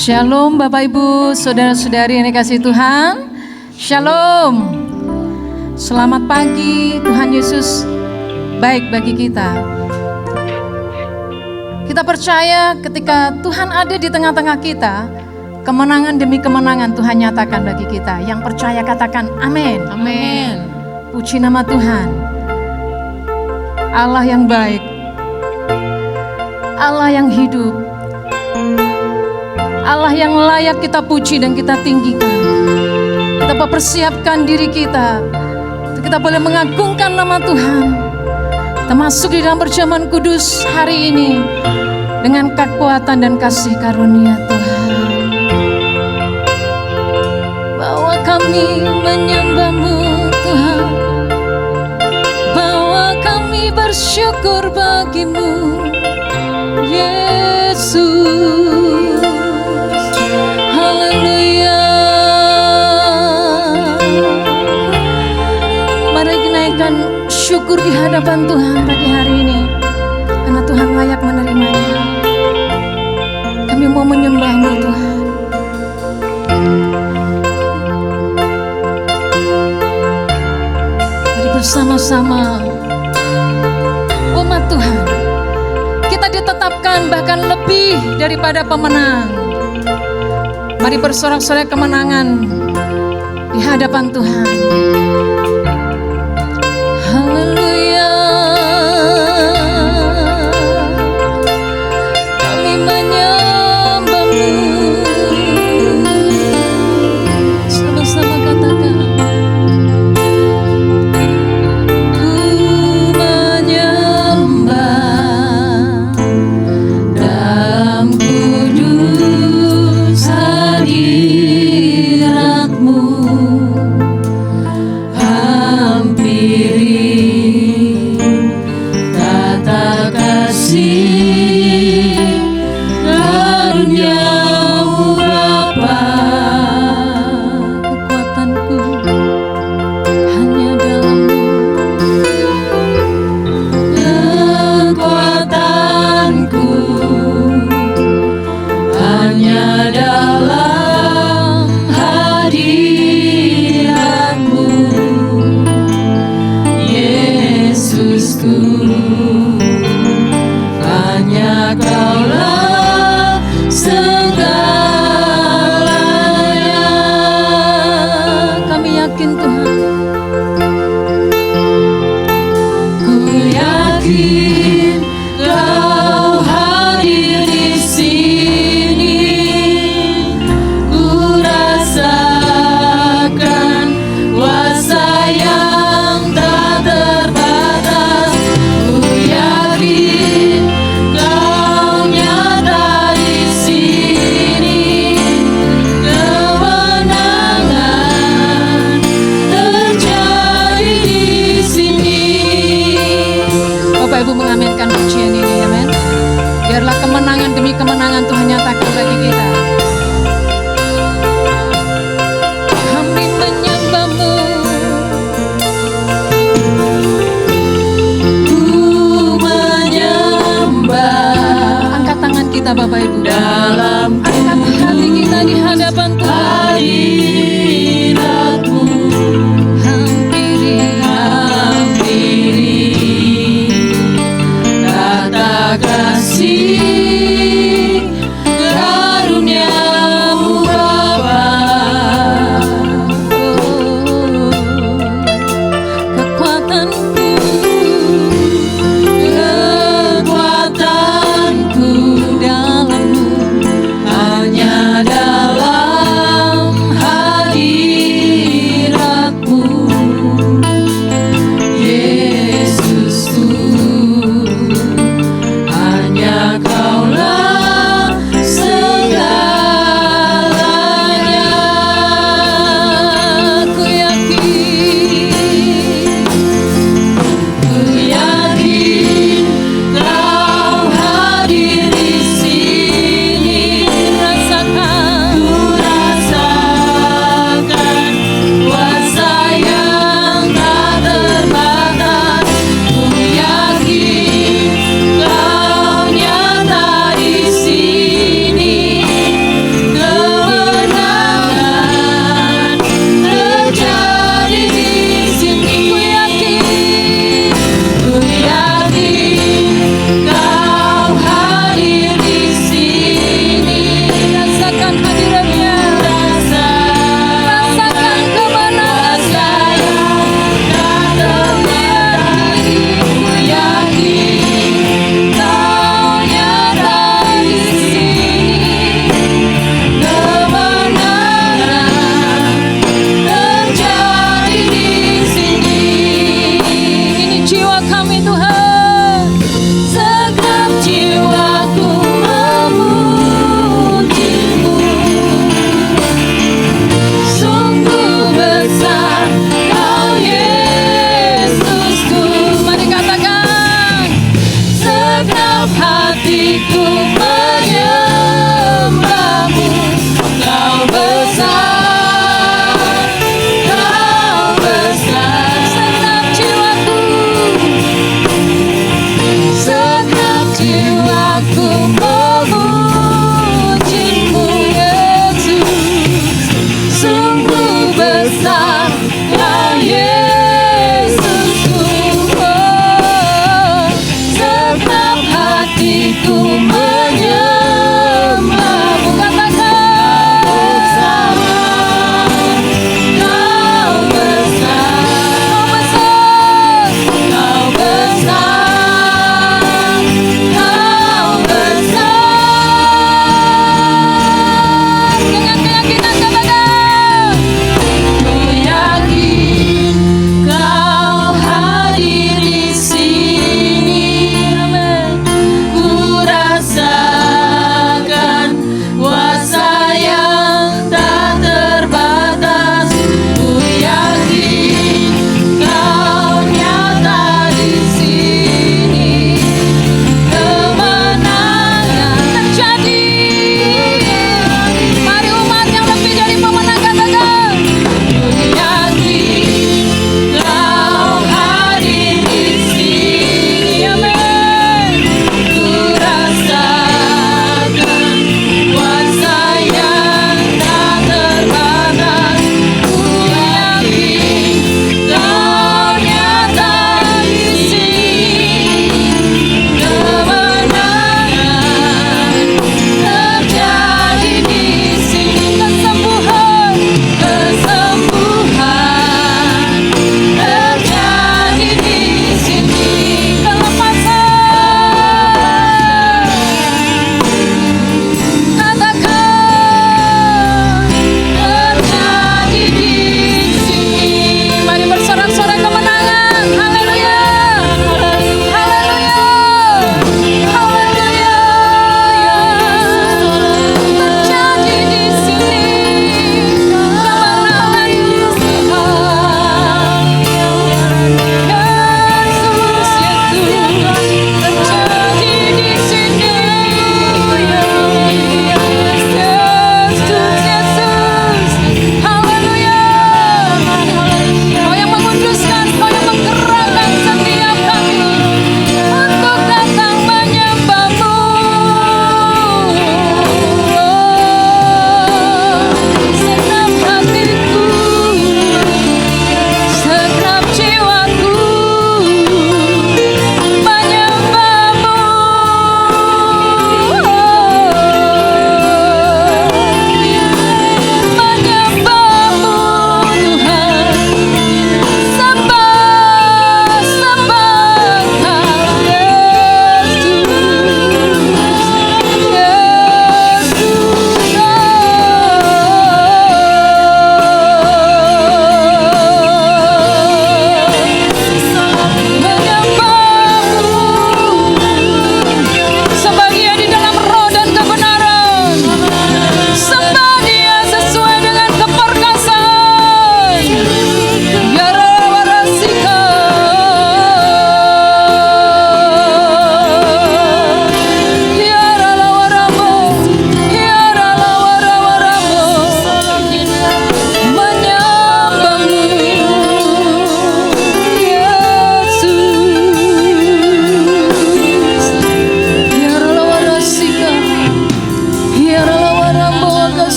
Shalom Bapak Ibu, saudara-saudari yang dikasihi Tuhan. Shalom. Selamat pagi, Tuhan Yesus baik bagi kita. Kita percaya ketika Tuhan ada di tengah-tengah kita, kemenangan demi kemenangan Tuhan nyatakan bagi kita. Yang percaya katakan amin. Amin. Puji nama Tuhan. Allah yang baik, Allah yang hidup, Allah yang layak kita puji dan kita tinggikan. Kita persiapkan diri kita, kita boleh mengagungkan nama Tuhan. Kita masuk di dalam perjamuan kudus hari ini dengan kekuatan dan kasih karunia Tuhan. Bahwa kami menyembah-Mu Tuhan, bahwa kami bersyukur bagi-Mu Yesus. Haleluya. Mari naikkan syukur di hadapan Tuhan pagi hari ini, karena Tuhan layak menerimanya. Kami mau menyembah-Mu Tuhan. Mari bersama-sama umat Tuhan, kita ditetapkan bahkan lebih daripada pemenang. Mari bersorak-sorai kemenangan di hadapan Tuhan. Haleluya. Kami menyembah-Mu. Sama-sama katakan. Ku menyembah dalam kudus hadirat-Mu. Hampiri tata kasih karunia-Mu Bapa. Kekuatanku hanya dalam-Mu, kekuatanku hanya dalam hadirat-Mu, Yesusku. Hanya Kaulah segalanya. Kami yakin Tuhan, ku yakin Kau hadir di sini. Ku rasakan kuasa yang tak terbatas. Ku yakin Kau nyata di sini. Kemenangan terjadi di sini. Bapak Ibu mengaminkan pujian ini, amin. Biarlah kemenangan demi kemenangan Tuhan nyatakan bagi kita. Kami menyembah-Mu. Ku menyembah. Angkat tangan kita Bapak Ibu. Dalam angkat hati kita di hadapan Tuhan. Hadirat-Mu. Hampiri tata kasih karunia-Mu Bapa. Kekuatanku dalam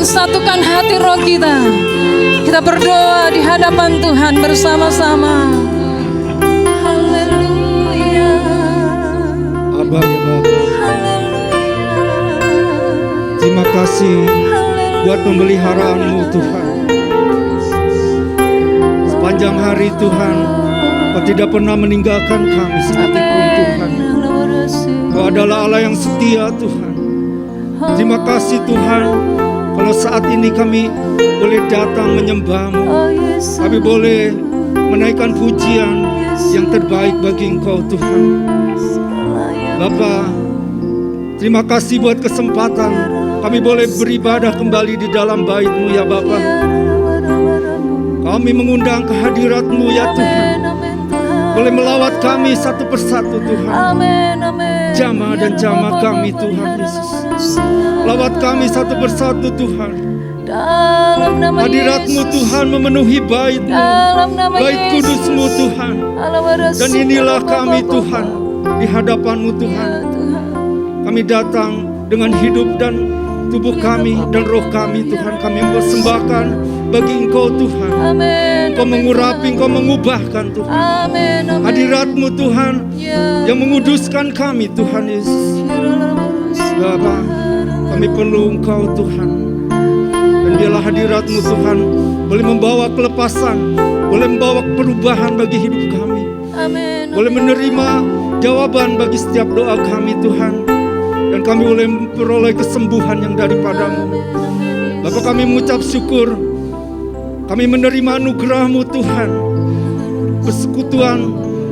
Tuhan, satukan hati roh kita. Kita berdoa di hadapan Tuhan bersama-sama. Haleluya. Abah ya Bapa, terima kasih buat pemeliharaan-Mu Tuhan. Sepanjang hari Tuhan, Kau tidak pernah meninggalkan kami sedikitpun Tuhan. Kau adalah Allah yang setia Tuhan. Terima kasih Tuhan, kalau saat ini kami boleh datang menyembah-Mu, kami boleh menaikkan pujian yang terbaik bagi Engkau Tuhan. Bapa, terima kasih buat kesempatan kami boleh beribadah kembali di dalam bait-Mu ya Bapa. Kami mengundang kehadirat-Mu ya Tuhan. Boleh melawat kami satu persatu Tuhan. Jamaah dan jamaah kami Tuhan Yesus. Lawat kami satu persatu Tuhan. Hadirat-Mu Tuhan memenuhi bait-Mu, bait kudus-Mu Tuhan. Dan inilah kami Tuhan di hadapan-Mu Tuhan. Kami datang dengan hidup dan tubuh kami dan roh kami Tuhan. Kami mempersembahkan bagi Engkau Tuhan. Engkau mengurapi, Engkau mengubahkan Tuhan. Hadirat-Mu Tuhan yang menguduskan kami Tuhan Yesus. Bapa, kami perlu Engkau Tuhan. Dan biarlah hadirat-Mu Tuhan boleh membawa kelepasan, boleh membawa perubahan bagi hidup kami. Boleh menerima jawaban bagi setiap doa kami Tuhan. Dan kami boleh memperoleh kesembuhan yang daripada-Mu. Bapa, kami mengucap syukur. Kami menerima anugerah-Mu Tuhan. Persekutuan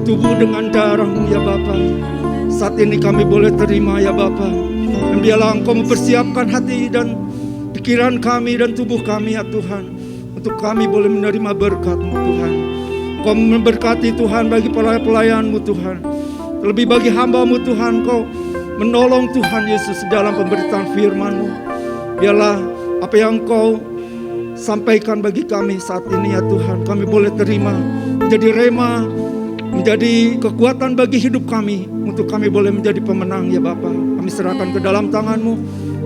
tubuh dengan darah-Mu ya Bapa. Saat ini kami boleh terima ya Bapa. Dan biarlah Engkau mempersiapkan hati dan pikiran kami dan tubuh kami ya Tuhan. Untuk kami boleh menerima berkat-Mu Tuhan. Engkau memberkati Tuhan bagi pelayan-Mu Tuhan. Terlebih bagi hamba-Mu Tuhan, Engkau menolong Tuhan Yesus dalam pemberitaan firman-Mu. Biarlah apa yang Engkau sampaikan bagi kami saat ini ya Tuhan, kami boleh terima menjadi rema, menjadi kekuatan bagi hidup kami, untuk kami boleh menjadi pemenang ya Bapa. Kami serahkan ke dalam tangan-Mu,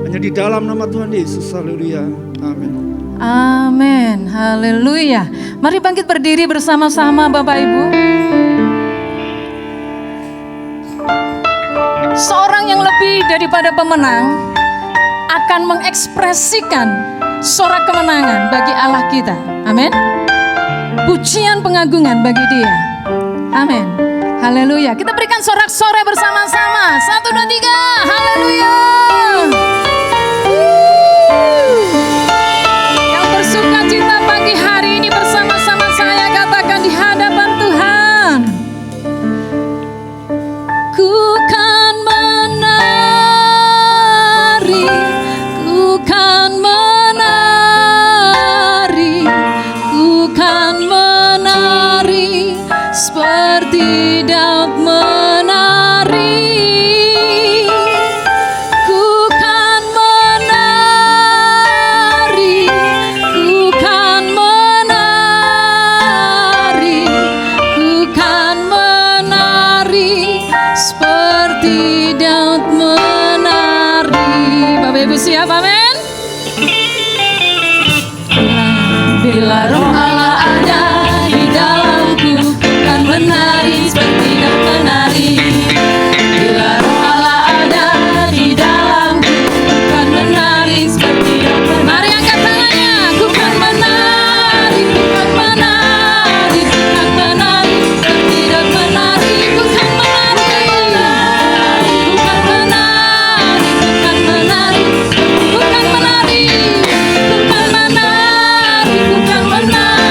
hanya di dalam nama Tuhan Yesus. Haleluya. Amin. Amin. Haleluya. Mari bangkit berdiri bersama-sama Bapak Ibu. Seorang yang lebih daripada pemenang akan mengekspresikan sorak kemenangan bagi Allah kita. Amin. Pujian pengagungan bagi Dia. Amin. Haleluya. Kita berikan sorak-sorai bersama-sama. 1, 2, 3. Haleluya. Yang bersuka cita pagi hari ini bersama-sama saya katakan di hadapan Tuhan. Ku kan menari, ku kan menari, ku kan menari seperti Daud menari. Ku kan menari, ku kan menari, ku kan menari seperti Daud menari. Bapak Ibu siap, amin? Bila roh Allah ada di dalamku, kan menari seperti Daud menari. Bila roh Allah ada di dalamku, kan menari seperti Daud menari. Mari angkat tangannya. Ku kan menari, ku kan menari, ku kan menari seperti Daud menari. Ku kan menari, ku kan menari, ku kan menari, ku kan menari, ku kan menari, ku kan menari.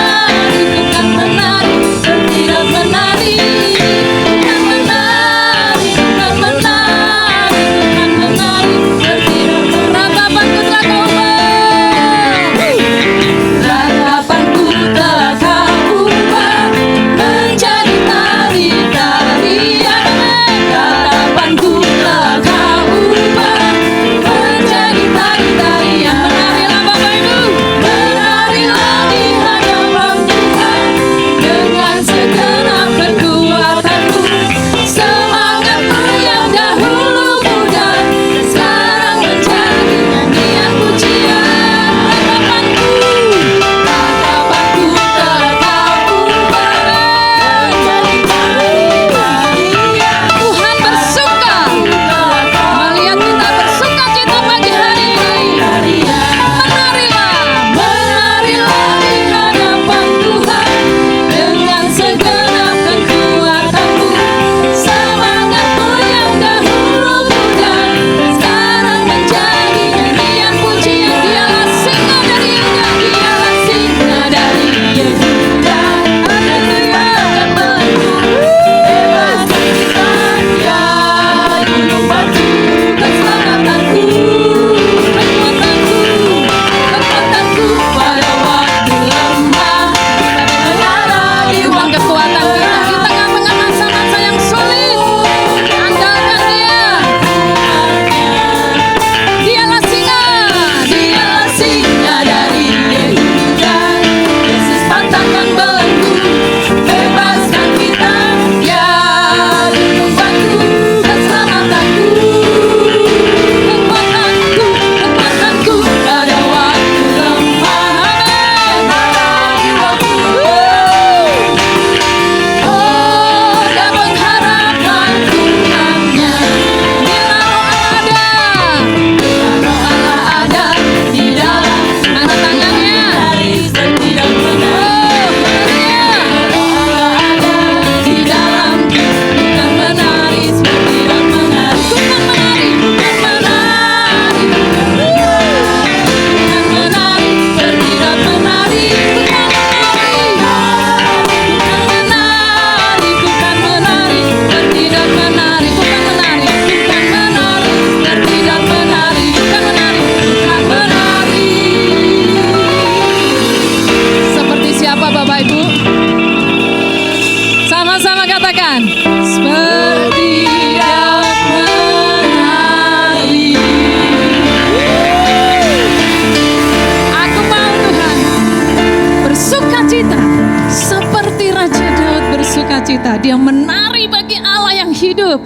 dia menari bagi Allah yang hidup.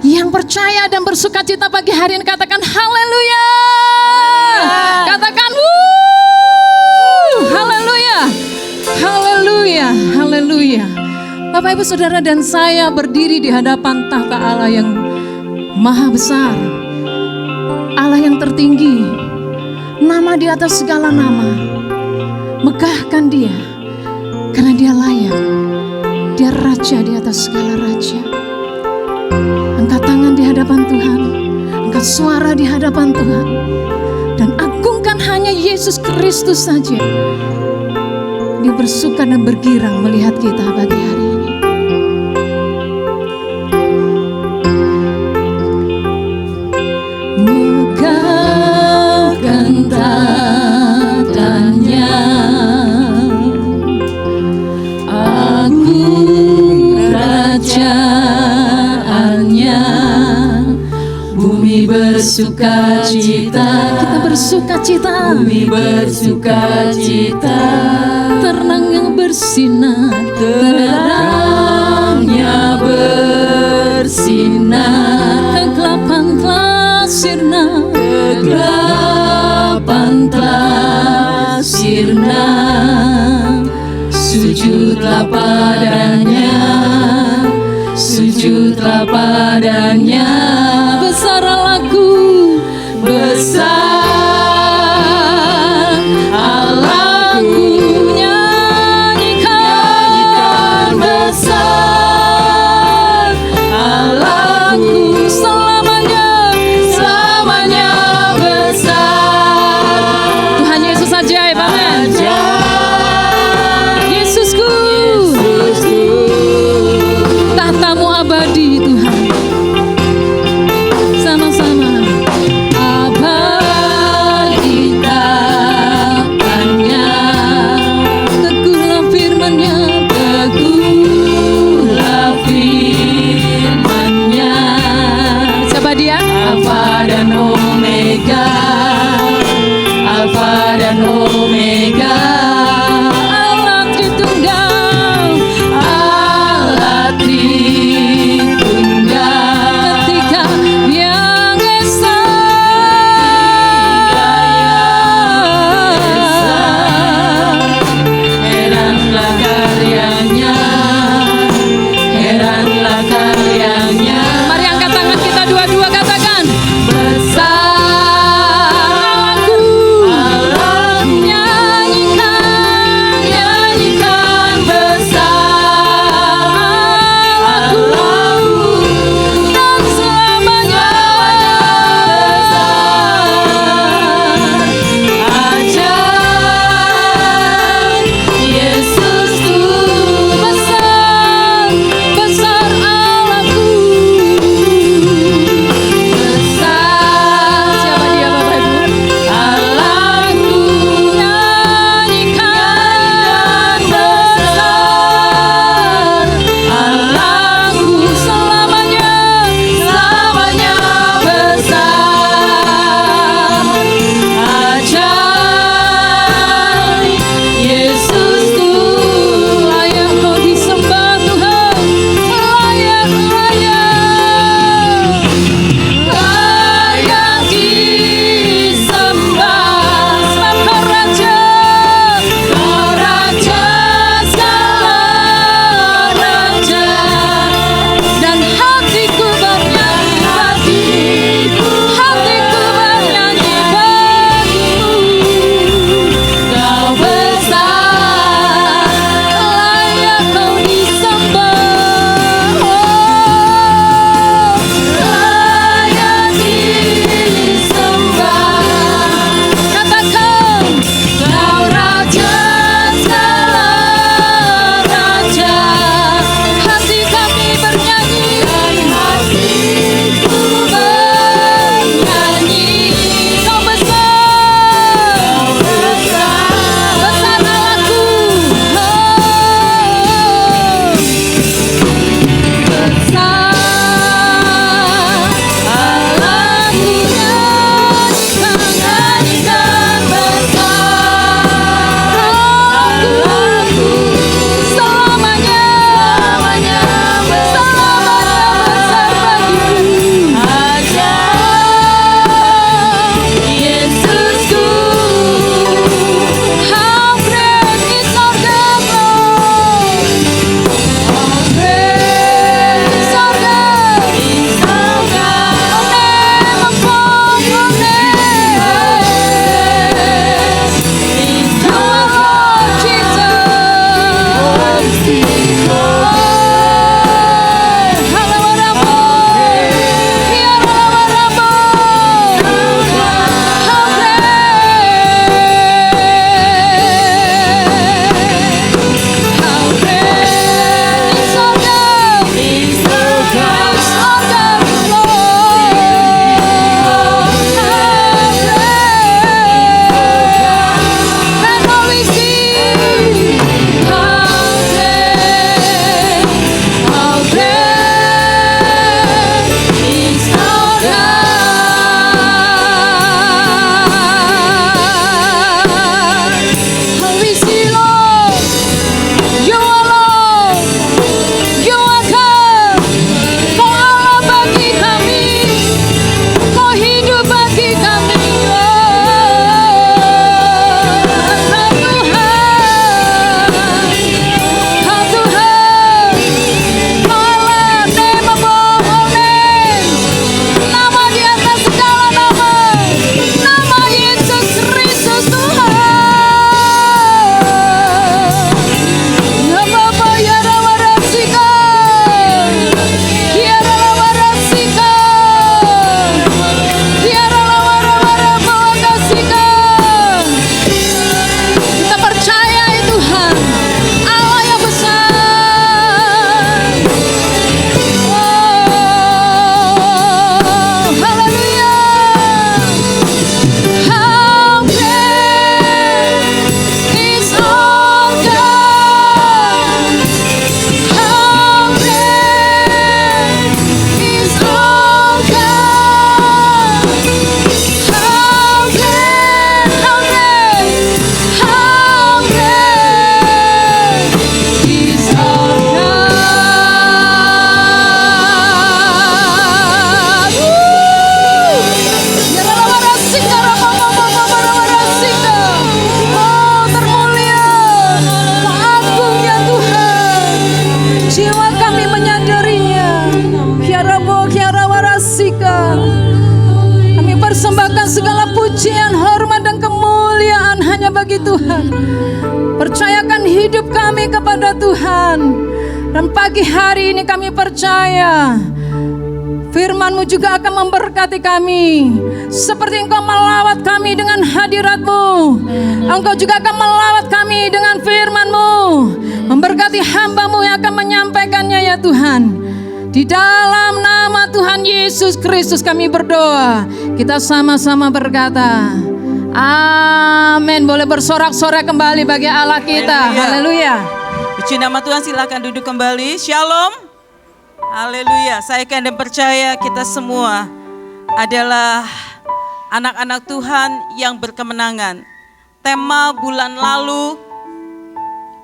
Yang percaya dan bersukacita pagi hari ini katakan haleluya. Katakan haleluya. Haleluya. Haleluya. Bapak Ibu Saudara dan saya berdiri di hadapan tahta Allah yang maha besar, Allah yang tertinggi, nama di atas segala nama. Megahkan dia, karena dia layak. Dia raja di atas segala raja. Angkat tangan di hadapan Tuhan, angkat suara di hadapan Tuhan, dan agungkan hanya Yesus Kristus saja. Dia bersuka dan bergirang melihat kita pagi hari ini. Megahkan tatanya, agung kerajaannya, bumi bersukacita, kita bersukacita, bumi bersukacita, terang yang bersinar, terangnya bersinar, kegelapan telah sirna, kegelapan telah sirna, sujudlah padanya, sujudlah padanya, besar Allahku, besar Allahku, nyanyikan besar Allahku, selamanya, selamanya besar. Tuhan Yesus ajaib, amin. Yesusku, Yesusku, Tuhan. Percayakan hidup kami kepada Tuhan. Dan pagi hari ini kami percaya Firman-Mu juga akan memberkati kami. Seperti Engkau melawat kami dengan hadirat-Mu, Engkau juga akan melawat kami dengan firman-Mu. Memberkati hamba-Mu yang akan menyampaikannya ya Tuhan. Di dalam nama Tuhan Yesus Kristus kami berdoa. Kita sama-sama berkata, amin. Boleh bersorak-sorak kembali bagi Allah kita. Haleluya. Puji nama Tuhan, silakan duduk kembali. Shalom. Haleluya. Saya yakin dan percaya kita semua adalah anak-anak Tuhan yang berkemenangan. Tema bulan lalu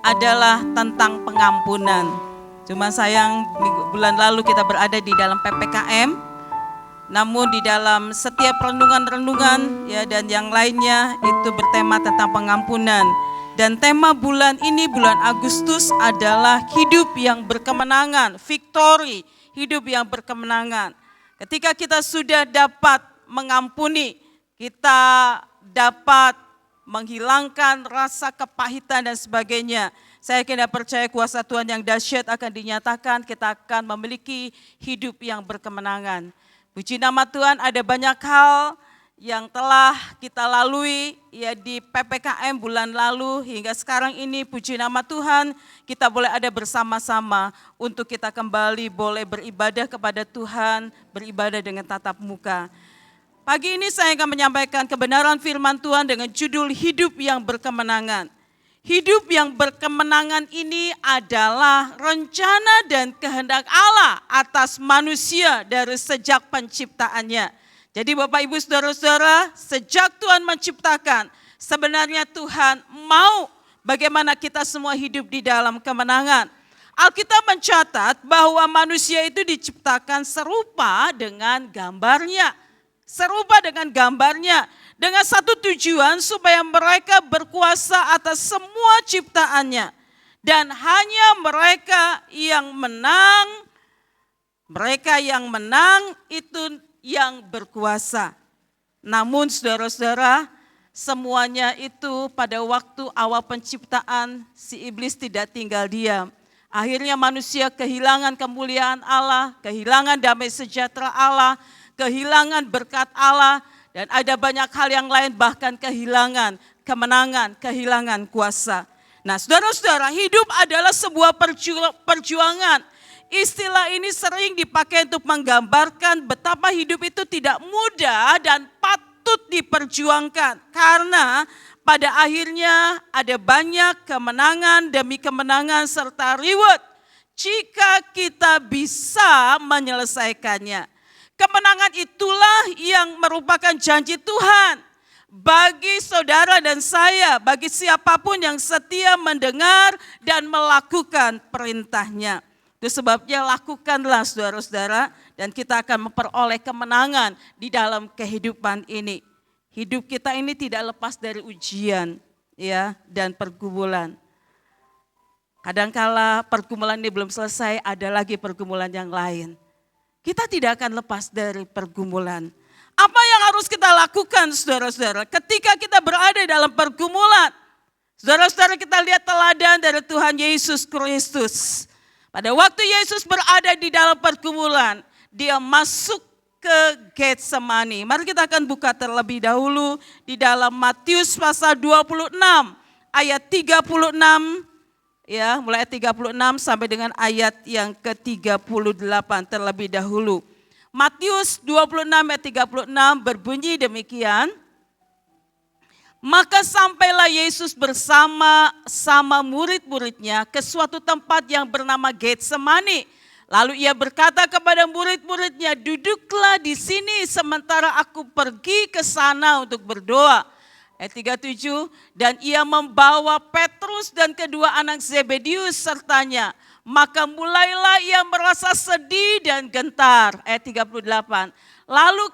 adalah tentang pengampunan. Cuma sayang bulan lalu kita berada di dalam PPKM. Namun di dalam setiap renungan-renungan ya dan yang lainnya itu bertema tentang pengampunan. Dan tema bulan ini, bulan Agustus adalah hidup yang berkemenangan, victory, hidup yang berkemenangan. Ketika kita sudah dapat mengampuni, kita dapat menghilangkan rasa kepahitan dan sebagainya. Saya yakin dan percaya kuasa Tuhan yang dahsyat akan dinyatakan, kita akan memiliki hidup yang berkemenangan. Puji nama Tuhan, ada banyak hal yang telah kita lalui ya di PPKM bulan lalu hingga sekarang ini. Puji nama Tuhan, kita boleh ada bersama-sama untuk kita kembali boleh beribadah kepada Tuhan, beribadah dengan tatap muka. Pagi ini saya akan menyampaikan kebenaran firman Tuhan dengan judul hidup yang berkemenangan. Hidup yang berkemenangan ini adalah rencana dan kehendak Allah atas manusia dari sejak penciptaannya. Jadi Bapak Ibu Saudara-saudara, sejak Tuhan menciptakan, sebenarnya Tuhan mau bagaimana kita semua hidup di dalam kemenangan. Alkitab mencatat bahwa manusia itu diciptakan serupa dengan gambarnya. Serupa dengan gambarnya. Dengan satu tujuan supaya mereka berkuasa atas semua ciptaannya. Dan hanya mereka yang menang itu yang berkuasa. Namun saudara-saudara, semuanya itu pada waktu awal penciptaan si iblis tidak tinggal diam. Akhirnya manusia kehilangan kemuliaan Allah, kehilangan damai sejahtera Allah, kehilangan berkat Allah, dan ada banyak hal yang lain bahkan kehilangan kemenangan, kehilangan kuasa. Nah saudara-saudara, hidup adalah sebuah perjuangan. Istilah ini sering dipakai untuk menggambarkan betapa hidup itu tidak mudah dan patut diperjuangkan. Karena pada akhirnya ada banyak kemenangan demi kemenangan serta reward jika kita bisa menyelesaikannya. Kemenangan itulah yang merupakan janji Tuhan bagi saudara dan saya, bagi siapapun yang setia mendengar dan melakukan perintahnya. Itu sebabnya lakukanlah saudara-saudara dan kita akan memperoleh kemenangan di dalam kehidupan ini. Hidup kita ini tidak lepas dari ujian ya dan pergumulan. Kadangkala pergumulan ini belum selesai, ada lagi pergumulan yang lain. Kita tidak akan lepas dari pergumulan. Apa yang harus kita lakukan saudara-saudara ketika kita berada dalam pergumulan? Saudara-saudara, kita lihat teladan dari Tuhan Yesus Kristus. Pada waktu Yesus berada di dalam pergumulan, dia masuk ke Getsemani. Mari kita akan buka terlebih dahulu di dalam Matius pasal 26 ayat 36 ya, mulai ayat 36 sampai dengan ayat yang ke-38 terlebih dahulu. Matius 26 ayat 36 berbunyi demikian. Maka sampailah Yesus bersama murid-muridnya ke suatu tempat yang bernama Getsemani. Lalu ia berkata kepada murid-muridnya, duduklah di sini sementara aku pergi ke sana untuk berdoa. Ayat 37, dan ia membawa Petrus dan kedua anak Zebedius sertanya. Maka mulailah ia merasa sedih dan gentar. Ayat 38. Lalu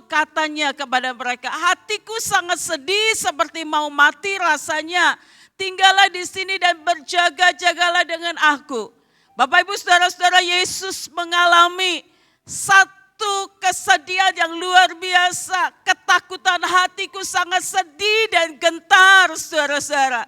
katanya kepada mereka, hatiku sangat sedih seperti mau mati rasanya. Tinggallah di sini dan berjaga-jagalah dengan aku. Bapak Ibu Saudara-saudara, Yesus mengalami satu suatu kesedihan yang luar biasa. Ketakutan hatiku sangat sedih dan gentar, saudara-saudara.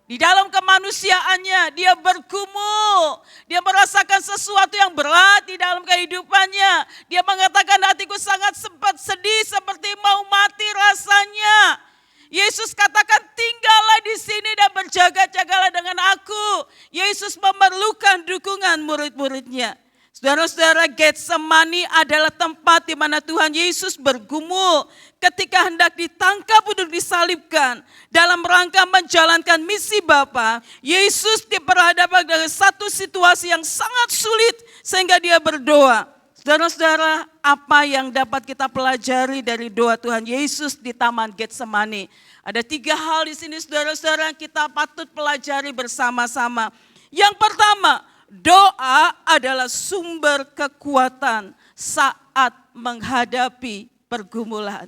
Di dalam kemanusiaannya dia bergumul. Dia merasakan sesuatu yang berat di dalam kehidupannya. Dia mengatakan hatiku sangat sempat sedih seperti mau mati rasanya. Yesus katakan tinggallah di sini dan berjaga-jagalah dengan aku. Yesus memerlukan dukungan murid-muridnya. Saudara-saudara, Getsemani adalah tempat di mana Tuhan Yesus bergumul ketika hendak ditangkap untuk disalibkan. Dalam rangka menjalankan misi Bapa, Yesus diperhadapkan dengan satu situasi yang sangat sulit sehingga dia berdoa. Saudara-saudara, apa yang dapat kita pelajari dari doa Tuhan Yesus di Taman Getsemani? Ada 3 hal di sini, saudara-saudara, yang kita patut pelajari bersama-sama. Yang pertama, doa adalah sumber kekuatan saat menghadapi pergumulan.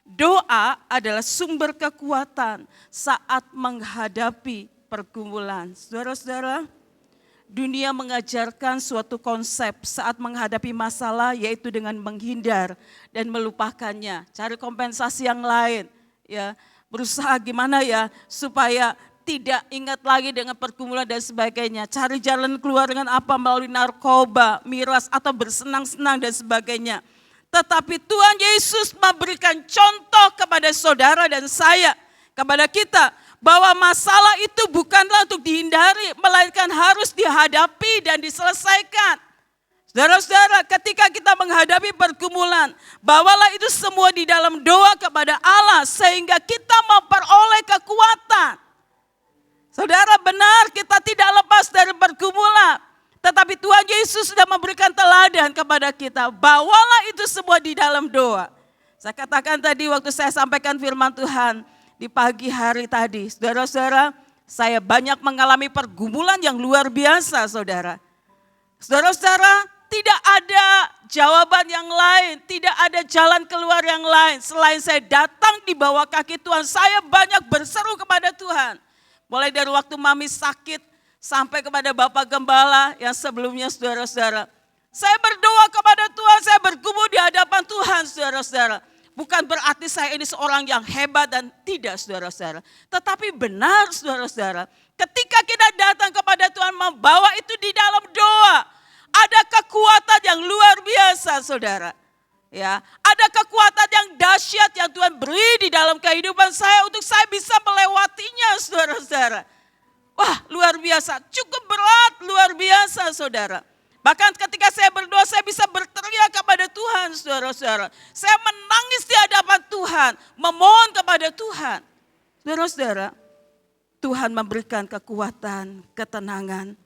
Doa adalah sumber kekuatan saat menghadapi pergumulan. Saudara-saudara, dunia mengajarkan suatu konsep saat menghadapi masalah, yaitu dengan menghindar dan melupakannya, cari kompensasi yang lain, ya, berusaha gimana ya supaya tidak ingat lagi dengan pergumulan dan sebagainya, cari jalan keluar dengan apa, melalui narkoba, miras atau bersenang-senang dan sebagainya. Tetapi Tuhan Yesus memberikan contoh kepada saudara dan saya, kepada kita, bahwa masalah itu bukanlah untuk dihindari, melainkan harus dihadapi dan diselesaikan. Saudara-saudara, ketika kita menghadapi pergumulan, bawalah itu semua di dalam doa kepada Allah sehingga kita memperoleh kekuatan. Saudara, benar kita tidak lepas dari pergumulan, tetapi Tuhan Yesus sudah memberikan teladan kepada kita. Bawalah itu semua di dalam doa. Saya katakan tadi waktu saya sampaikan firman Tuhan di pagi hari tadi, saudara-saudara, saya banyak mengalami pergumulan yang luar biasa, saudara. Saudara-saudara, tidak ada jawaban yang lain, tidak ada jalan keluar yang lain. Selain saya datang di bawah kaki Tuhan, saya banyak berseru kepada Tuhan. Mulai dari waktu mami sakit, sampai kepada Bapak Gembala yang sebelumnya, saudara-saudara. Saya berdoa kepada Tuhan, saya bergumul di hadapan Tuhan, saudara-saudara. Bukan berarti saya ini seorang yang hebat dan tidak, saudara-saudara. Tetapi benar, saudara-saudara, ketika kita datang kepada Tuhan membawa itu di dalam doa, ada kekuatan yang luar biasa, saudara. Ya, ada kekuatan yang dahsyat yang Tuhan beri di dalam kehidupan saya untuk saya bisa melewatinya, saudara-saudara. Wah, luar biasa, cukup berat, luar biasa, saudara. Bahkan ketika saya berdoa, saya bisa berteriak kepada Tuhan, saudara-saudara. Saya menangis di hadapan Tuhan, memohon kepada Tuhan. Saudara-saudara, Tuhan memberikan kekuatan, ketenangan.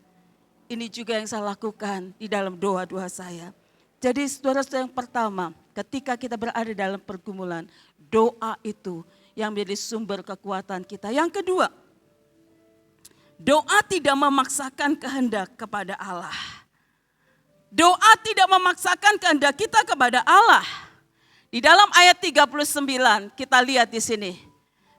Ini juga yang saya lakukan di dalam doa-doa saya. Jadi saudara-saudara, yang pertama, ketika kita berada dalam pergumulan, doa itu yang menjadi sumber kekuatan kita. Yang kedua, doa tidak memaksakan kehendak kepada Allah. Doa tidak memaksakan kehendak kita kepada Allah. Di dalam ayat 39 kita lihat di sini.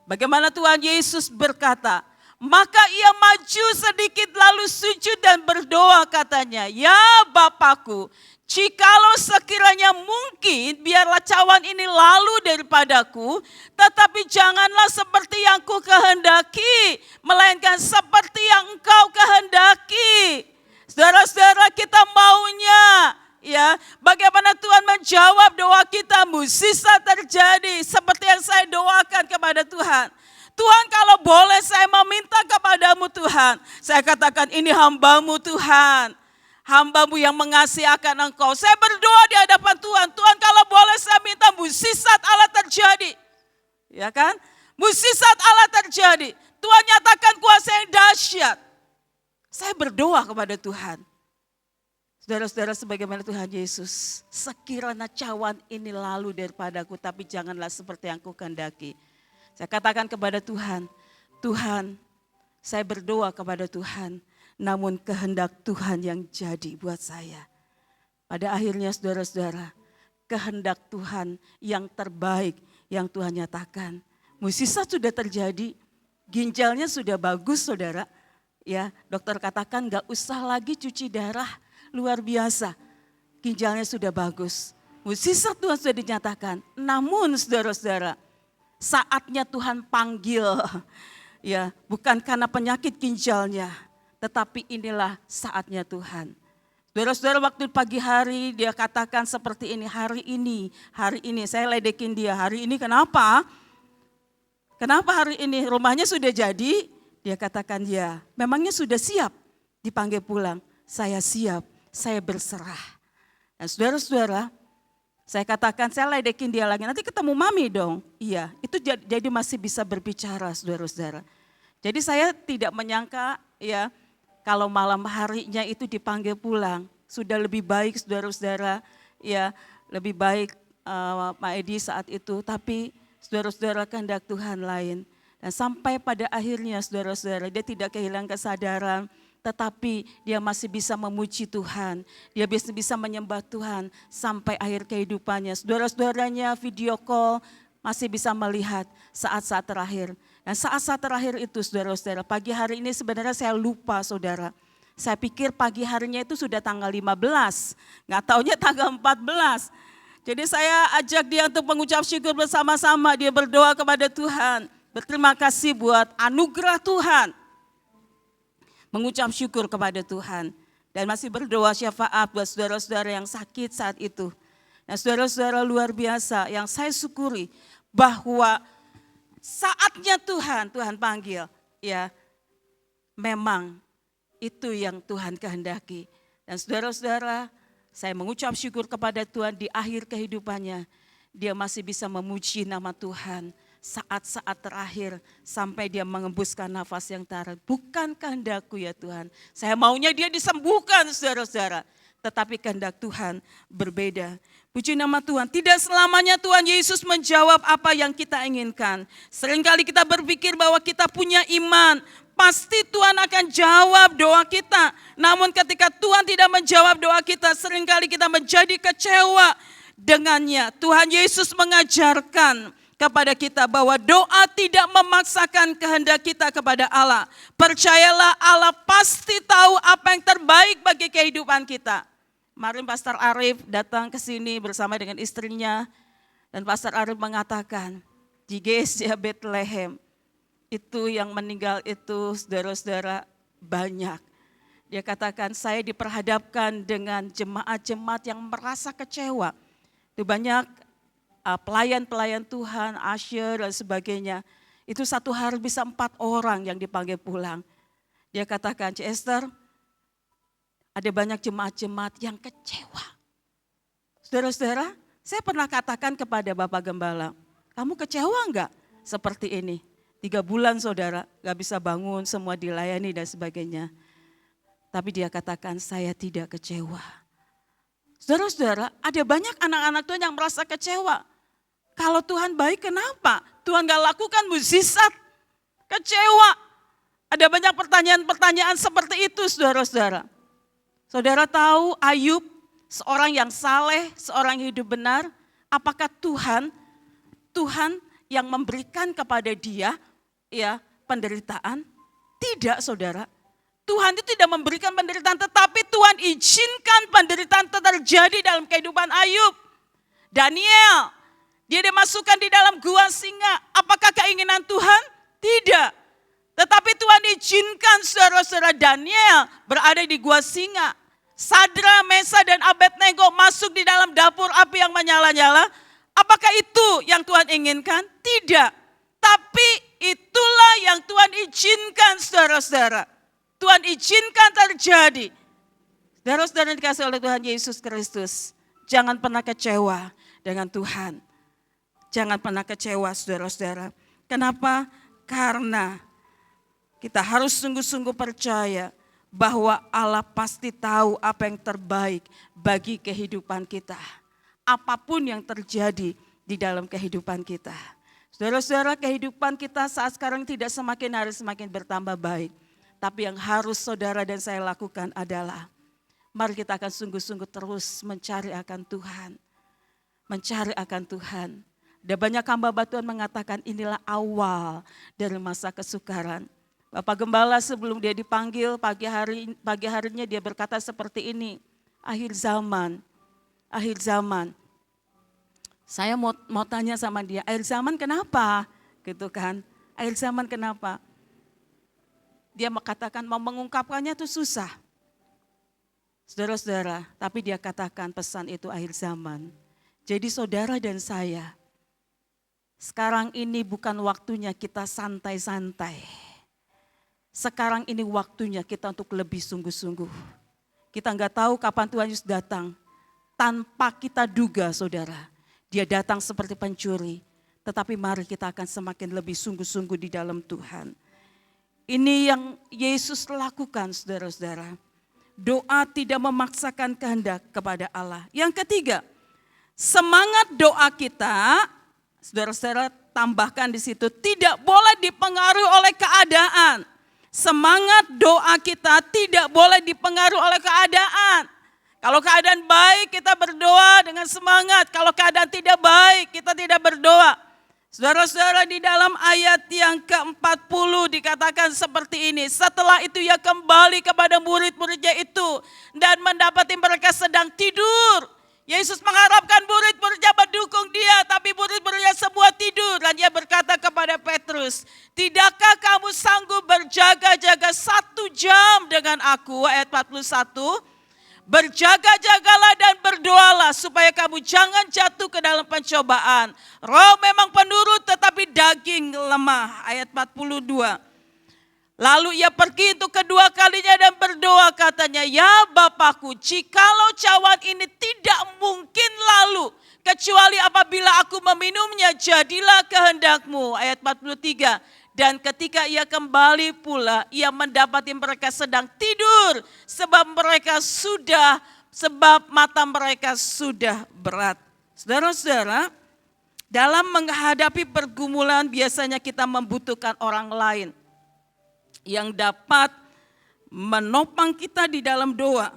Bagaimana Tuhan Yesus berkata, maka ia maju sedikit lalu sujud dan berdoa katanya, ya Bapakku, jikalau sekiranya mungkin biarlah cawan ini lalu daripadaku, tetapi janganlah seperti yang ku kehendaki, melainkan seperti yang Engkau kehendaki. Saudara-saudara, kita maunya, ya, bagaimana Tuhan menjawab doa kita, mukjizat terjadi seperti yang saya doakan kepada Tuhan. Tuhan, kalau boleh saya meminta kepadamu Tuhan, saya katakan ini hambamu Tuhan, hambamu yang mengasihi akan Engkau. Saya berdoa di hadapan Tuhan, Tuhan kalau boleh saya minta mukjizat Allah terjadi. Ya kan? Mukjizat Allah terjadi. Tuhan nyatakan kuasa yang dahsyat. Saya berdoa kepada Tuhan. Saudara-saudara, sebagaimana Tuhan Yesus, sekiranya cawan ini lalu daripadaku, tapi janganlah seperti yang ku kehendaki. Saya katakan kepada Tuhan, Tuhan, saya berdoa kepada Tuhan, namun kehendak Tuhan yang jadi buat saya. Pada akhirnya saudara-saudara, kehendak Tuhan yang terbaik yang Tuhan nyatakan. Mukjizat sudah terjadi, ginjalnya sudah bagus, saudara. Ya, dokter katakan gak usah lagi cuci darah, luar biasa. Ginjalnya sudah bagus. mukjizat Tuhan sudah dinyatakan. Namun saudara-saudara, saatnya Tuhan panggil, ya, bukan karena penyakit ginjalnya, tetapi inilah saatnya Tuhan. Saudara-saudara, waktu pagi hari dia katakan seperti ini, hari ini, saya ledekin dia, hari ini kenapa? Kenapa hari ini? Rumahnya sudah jadi? Dia katakan ya, memangnya sudah siap dipanggil pulang? Saya siap, saya berserah. Dan saudara-saudara, saya katakan, saya ledekin dia lagi, nanti ketemu mami dong. Iya, itu jadi masih bisa berbicara saudara-saudara. Jadi saya tidak menyangka ya, kalau malam harinya itu dipanggil pulang, sudah lebih baik saudara-saudara, ya lebih baik Pak Edi saat itu, tapi saudara-saudara kehendak Tuhan lain. Dan sampai pada akhirnya saudara-saudara, dia tidak kehilangan kesadaran, tetapi dia masih bisa memuji Tuhan, dia bisa menyembah Tuhan sampai akhir kehidupannya. Saudara-saudaranya video call masih bisa melihat saat-saat terakhir. Dan saat-saat terakhir itu saudara-saudara, pagi hari ini sebenarnya saya lupa saudara. Saya pikir pagi harinya itu sudah tanggal 15, nggak taunya tanggal 14. Jadi saya ajak dia untuk mengucap syukur bersama-sama, dia berdoa kepada Tuhan. Berterima kasih buat anugerah Tuhan. Mengucap syukur kepada Tuhan. Dan masih berdoa syafaat buat saudara-saudara yang sakit saat itu. Nah saudara-saudara luar biasa yang saya syukuri bahwa saatnya Tuhan panggil, ya memang itu yang Tuhan kehendaki. Dan saudara-saudara, saya mengucap syukur kepada Tuhan di akhir kehidupannya, dia masih bisa memuji nama Tuhan saat-saat terakhir sampai dia mengembuskan nafas yang terakhir. Bukan kehendakku ya Tuhan, saya maunya dia disembuhkan saudara-saudara. Tetapi kehendak Tuhan berbeda. Puji nama Tuhan, tidak selamanya Tuhan Yesus menjawab apa yang kita inginkan. Seringkali kita berpikir bahwa kita punya iman, pasti Tuhan akan jawab doa kita. Namun ketika Tuhan tidak menjawab doa kita, seringkali kita menjadi kecewa dengannya. Tuhan Yesus mengajarkan kepada kita bahwa doa tidak memaksakan kehendak kita kepada Allah. Percayalah Allah pasti tahu apa yang terbaik bagi kehidupan kita. Kemarin Pastor Arif datang ke sini bersama dengan istrinya. Dan Pastor Arif mengatakan di GSJ Bethlehem itu yang meninggal itu saudara-saudara banyak. Dia katakan saya diperhadapkan dengan jemaat-jemaat yang merasa kecewa. Itu banyak pelayan-pelayan Tuhan, usher dan sebagainya. Itu satu hari bisa 4 orang yang dipanggil pulang. Dia katakan, Cik Esther, ada banyak jemaat-jemaat yang kecewa. Saudara-saudara, saya pernah katakan kepada Bapak Gembala, kamu kecewa enggak seperti ini? 3 bulan saudara, gak bisa bangun, semua dilayani dan sebagainya. Tapi dia katakan, saya tidak kecewa. Saudara-saudara, ada banyak anak-anak Tuhan yang merasa kecewa. Kalau Tuhan baik kenapa? Tuhan gak lakukan mukjizat. Kecewa. Ada banyak pertanyaan-pertanyaan seperti itu saudara-saudara. Saudara tahu Ayub, seorang yang saleh, seorang yang hidup benar. Apakah Tuhan yang memberikan kepada dia ya penderitaan? Tidak saudara. Tuhan itu tidak memberikan penderitaan, tetapi Tuhan izinkan penderitaan terjadi dalam kehidupan Ayub. Daniel, dia dimasukkan di dalam gua singa. Apakah keinginan Tuhan? Tidak. Tetapi Tuhan izinkan saudara-saudara Daniel berada di gua singa. Sadra, Mesa dan Abednego masuk di dalam dapur api yang menyala-nyala. Apakah itu yang Tuhan inginkan? Tidak. Tapi itulah yang Tuhan izinkan saudara-saudara. Tuhan izinkan terjadi. Saudara-saudara yang dikasihi oleh Tuhan Yesus Kristus, jangan pernah kecewa dengan Tuhan. Jangan pernah kecewa saudara-saudara. Kenapa? Karena kita harus sungguh-sungguh percaya bahwa Allah pasti tahu apa yang terbaik bagi kehidupan kita. Apapun yang terjadi di dalam kehidupan kita. Saudara-saudara, kehidupan kita saat sekarang tidak semakin hari semakin bertambah baik. Tapi yang harus saudara dan saya lakukan adalah mari kita akan sungguh-sungguh terus mencari akan Tuhan. Mencari akan Tuhan. Ada banyak hamba Tuhan mengatakan inilah awal dari masa kesukaran. Bapak Gembala sebelum dia dipanggil pagi harinya dia berkata seperti ini. Akhir zaman. Saya mau tanya sama dia, akhir zaman kenapa? Gitu kan, akhir zaman kenapa? Dia mengatakan mau mengungkapkannya itu susah. Saudara-saudara, tapi dia katakan pesan itu akhir zaman. Jadi saudara dan saya, sekarang ini bukan waktunya kita santai-santai. Sekarang ini waktunya kita untuk lebih sungguh-sungguh. Kita nggak tahu kapan Tuhan Yesus datang. Tanpa kita duga saudara, dia datang seperti pencuri. Tetapi mari kita akan semakin lebih sungguh-sungguh di dalam Tuhan. Ini yang Yesus lakukan saudara-saudara. Doa tidak memaksakan kehendak kepada Allah. Yang ketiga, semangat doa kita, saudara-saudara tambahkan di situ, tidak boleh dipengaruhi oleh keadaan. Semangat doa kita tidak boleh dipengaruhi oleh keadaan. Kalau keadaan baik kita berdoa dengan semangat, kalau keadaan tidak baik kita tidak berdoa. Saudara-saudara, di dalam ayat yang ke-40 dikatakan seperti ini. Setelah itu ia kembali kepada murid-muridnya itu dan mendapati mereka sedang tidur. Yesus mengharapkan murid-muridnya mendukung dia, tapi murid-muridnya semua tidur. Dan dia berkata kepada Petrus, tidakkah kamu sanggup berjaga-jaga 1 jam dengan aku? Ayat 41. Berjaga-jagalah dan berdoalah supaya kamu jangan jatuh ke dalam pencobaan. Roh memang penurut tetapi daging lemah. Ayat 42. Lalu ia pergi untuk kedua kalinya dan berdoa katanya, ya Bapakku, jikalau cawan ini tidak mungkin lalu, kecuali apabila aku meminumnya, jadilah kehendakmu. Ayat 43. Dan ketika ia kembali pula, ia mendapati mereka sedang tidur, sebab mata mereka sudah berat. Saudara-saudara, dalam menghadapi pergumulan biasanya kita membutuhkan orang lain yang dapat menopang kita di dalam doa.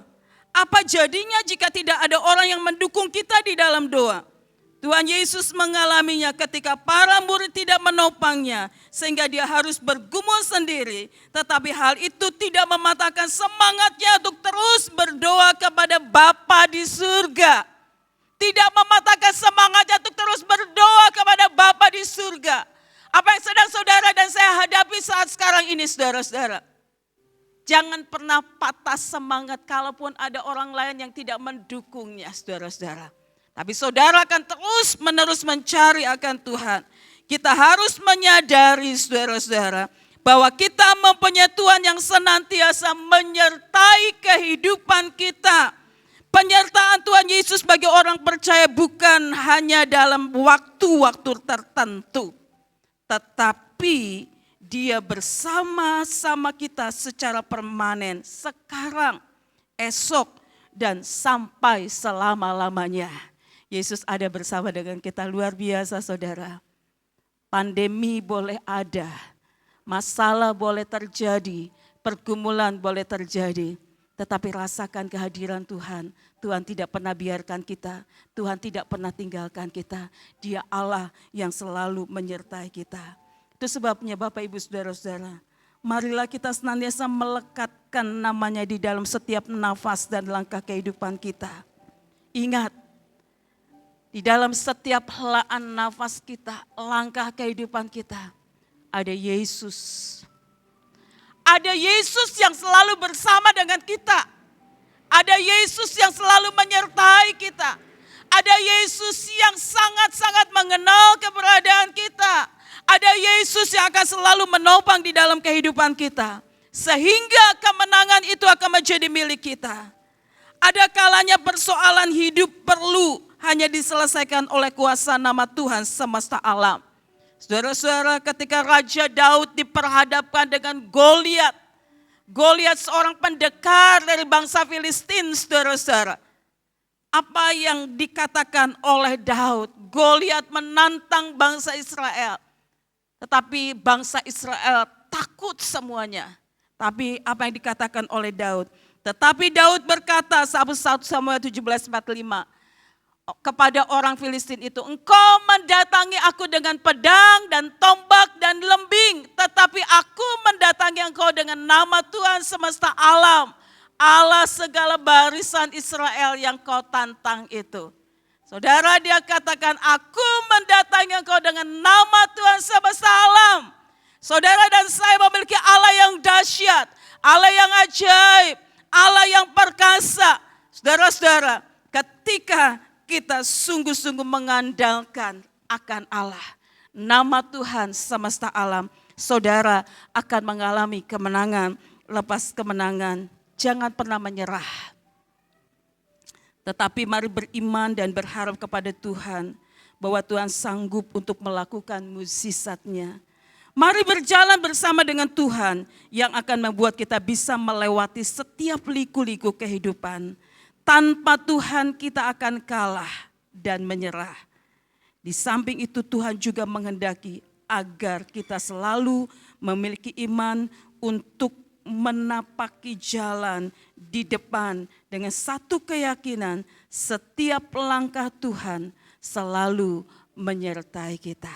Apa jadinya jika tidak ada orang yang mendukung kita di dalam doa? Tuhan Yesus mengalaminya ketika para murid tidak menopangnya sehingga dia harus bergumul sendiri. Tetapi hal itu tidak mematahkan semangatnya untuk terus berdoa kepada Bapa di surga. Tidak mematahkan semangatnya untuk terus berdoa kepada Bapa di surga. Apa yang sedang saudara dan saya hadapi saat sekarang ini saudara-saudara. Jangan pernah patah semangat kalaupun ada orang lain yang tidak mendukungnya saudara-saudara. Tapi saudara akan terus menerus mencari akan Tuhan. Kita harus menyadari saudara-saudara bahwa kita mempunyai Tuhan yang senantiasa menyertai kehidupan kita. Penyertaan Tuhan Yesus bagi orang percaya bukan hanya dalam waktu-waktu tertentu. Tetapi dia bersama-sama kita secara permanen sekarang, esok, dan sampai selama-lamanya. Yesus ada bersama dengan kita, luar biasa saudara. Pandemi boleh ada, masalah boleh terjadi, pergumulan boleh terjadi. Tetapi rasakan kehadiran Tuhan. Tuhan tidak pernah biarkan kita, Tuhan tidak pernah tinggalkan kita. Dia Allah yang selalu menyertai kita. Itu sebabnya Bapak Ibu Saudara-saudara, marilah kita senantiasa melekatkan namanya di dalam setiap nafas dan langkah kehidupan kita. Ingat, di dalam setiap helaan nafas kita, langkah kehidupan kita, ada Yesus. Ada Yesus yang selalu bersama dengan kita. Ada Yesus yang selalu menyertai kita. Ada Yesus yang sangat-sangat mengenal keberadaan kita. Ada Yesus yang akan selalu menopang di dalam kehidupan kita. Sehingga kemenangan itu akan menjadi milik kita. Ada kalanya persoalan hidup perlu hanya diselesaikan oleh kuasa nama Tuhan semesta alam. Saudara-saudara, ketika Raja Daud diperhadapkan dengan Goliat. Goliat seorang pendekar dari bangsa Filistin, saudara-saudara. Apa yang dikatakan oleh Daud? Goliat menantang bangsa Israel. Tetapi bangsa Israel takut semuanya. Tapi apa yang dikatakan oleh Daud? Tetapi Daud berkata, 1 Samuel 17:45. Kepada orang Filistin itu, engkau mendatangi aku dengan pedang dan tombak dan lembing, tetapi aku mendatangi engkau dengan nama Tuhan semesta alam, Allah segala barisan Israel yang kau tantang itu. Saudara, dia katakan, aku mendatangi engkau dengan nama Tuhan semesta alam. Saudara dan saya memiliki Allah yang dahsyat, Allah yang ajaib, Allah yang perkasa. Saudara-saudara, ketika kita sungguh-sungguh mengandalkan akan Allah, nama Tuhan semesta alam, saudara akan mengalami kemenangan lepas kemenangan. Jangan pernah menyerah. Tetapi mari beriman dan berharap kepada Tuhan bahwa Tuhan sanggup untuk melakukan mukjizat-Nya. Mari berjalan bersama dengan Tuhan yang akan membuat kita bisa melewati setiap liku-liku kehidupan. Tanpa Tuhan kita akan kalah dan menyerah. Di samping itu Tuhan juga menghendaki agar kita selalu memiliki iman untuk menapaki jalan di depan dengan satu keyakinan, setiap langkah Tuhan selalu menyertai kita.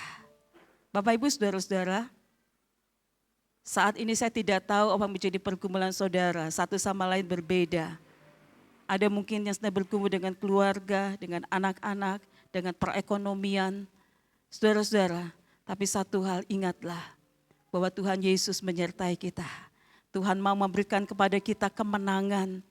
Bapak Ibu saudara-saudara, saat ini saya tidak tahu apa menjadi pergumulan saudara, satu sama lain berbeda. Ada mungkin yang sedang bergumul dengan keluarga, dengan anak-anak, dengan perekonomian. Saudara-saudara, tapi satu hal ingatlah, bahwa Tuhan Yesus menyertai kita. Tuhan mau memberikan kepada kita kemenangan.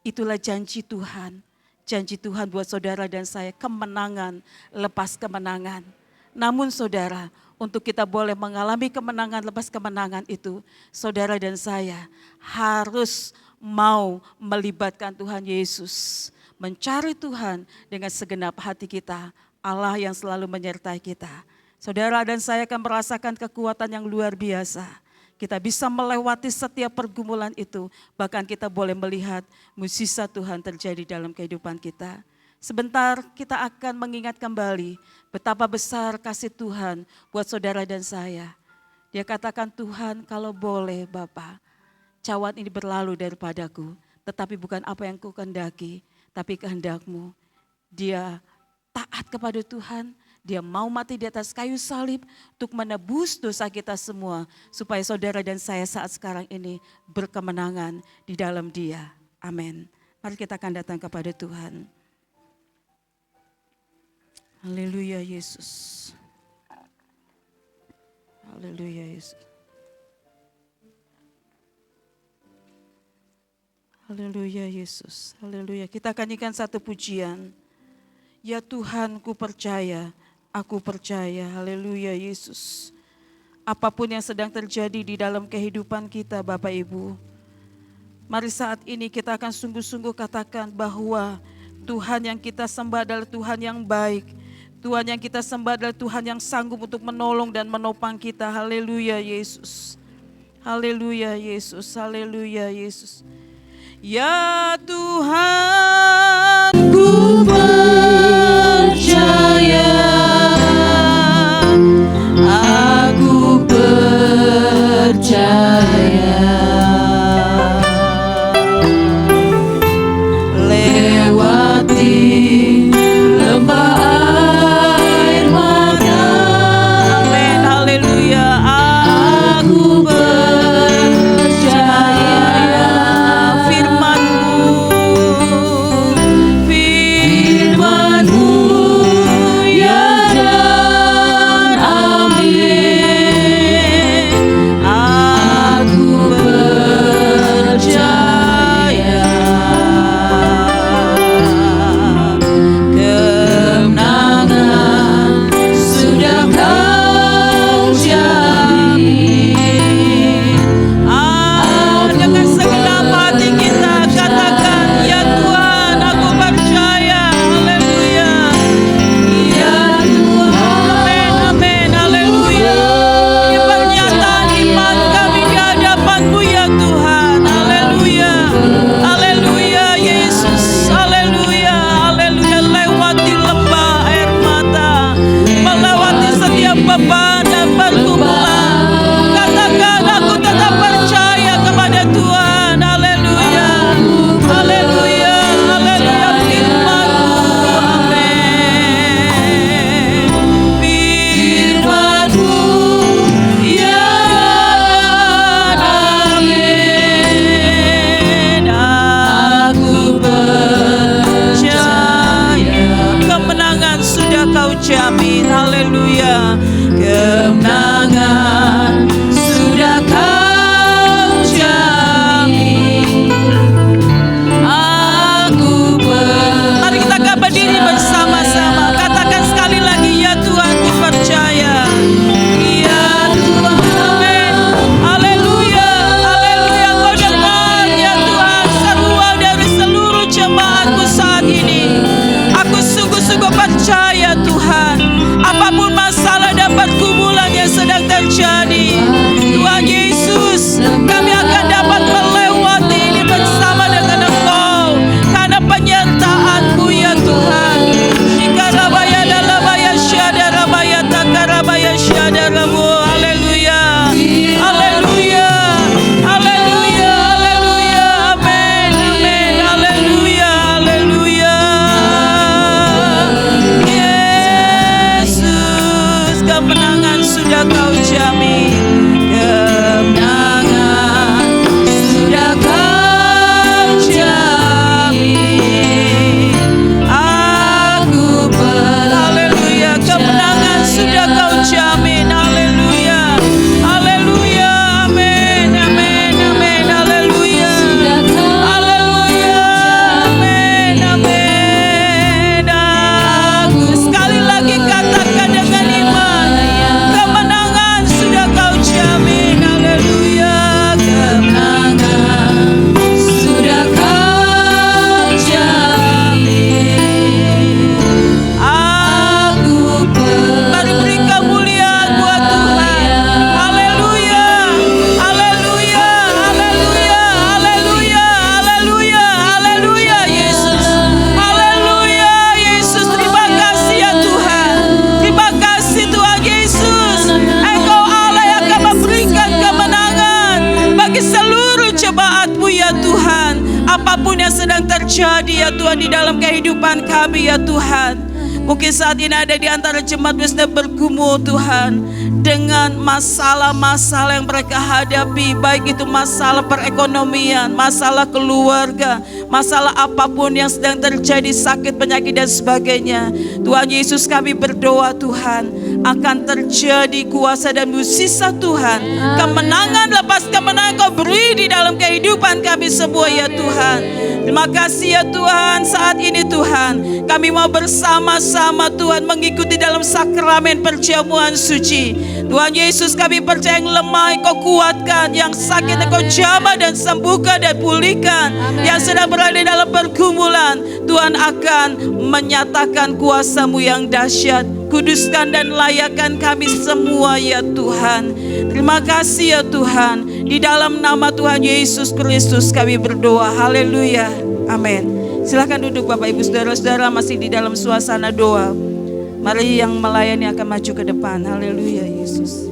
Itulah janji Tuhan. Janji Tuhan buat saudara dan saya, kemenangan lepas kemenangan. Namun saudara, untuk kita boleh mengalami kemenangan lepas kemenangan itu, saudara dan saya harus mau melibatkan Tuhan Yesus. Mencari Tuhan dengan segenap hati kita, Allah yang selalu menyertai kita. Saudara dan saya akan merasakan kekuatan yang luar biasa. Kita bisa melewati setiap pergumulan itu, bahkan kita boleh melihat mukjizat Tuhan terjadi dalam kehidupan kita. Sebentar kita akan mengingat kembali betapa besar kasih Tuhan buat saudara dan saya. Dia katakan, Tuhan kalau boleh Bapa, cawan ini berlalu daripadaku, tetapi bukan apa yang ku kehendaki, tapi kehendak-Mu. Dia taat kepada Tuhan, dia mau mati di atas kayu salib untuk menebus dosa kita semua, supaya saudara dan saya saat sekarang ini berkemenangan di dalam Dia. Amin. Mari kita akan datang kepada Tuhan. Haleluya Yesus. Haleluya Yesus. Haleluya Yesus. Haleluya. Kita akan nyanyikan satu pujian. Ya Tuhan, ku percaya, aku percaya. Haleluya Yesus. Apapun yang sedang terjadi di dalam kehidupan kita Bapak Ibu, mari saat ini kita akan sungguh-sungguh katakan bahwa Tuhan yang kita sembah adalah Tuhan yang baik. Tuhan yang kita sembah adalah Tuhan yang sanggup untuk menolong dan menopang kita. Haleluya Yesus. Haleluya Yesus. Haleluya Yesus. Ya Tuhan, ku percaya, aku percaya. Lewati lembah air mata. Amin, haleluya. Aku percaya firman-Mu, firman bagi seluruh jemaat-Mu ya Tuhan. Apapun yang sedang terjadi ya Tuhan di dalam kehidupan kami ya Tuhan. Mungkin saat ini ada di antara jemaat-Mu yang sedang bergumul Tuhan dengan masalah-masalah yang mereka hadapi, baik itu masalah perekonomian, masalah keluarga, masalah apapun yang sedang terjadi, sakit, penyakit dan sebagainya. Tuhan Yesus, kami berdoa Tuhan akan terjadi kuasa dan mukjizat Tuhan. Kemenangan lepas kemenangan Kau beri di dalam kehidupan kami semua ya Tuhan. Terima kasih ya Tuhan, saat ini Tuhan kami mau bersama-sama Tuhan mengikuti dalam sakramen perjamuan suci. Tuhan Yesus, kami percaya yang lemah Kau kuatkan, yang sakit Kau jamah dan sembuhkan dan pulihkan. Yang sedang berada dalam pergumulan, Tuhan akan menyatakan kuasa-Mu yang dahsyat. Kuduskan dan layakkan kami semua ya Tuhan. Terima kasih ya Tuhan. Di dalam nama Tuhan Yesus Kristus kami berdoa. Haleluya. Amin. Silakan duduk Bapak Ibu Saudara-saudara, masih di dalam suasana doa. Mari yang melayani akan maju ke depan. Haleluya Yesus.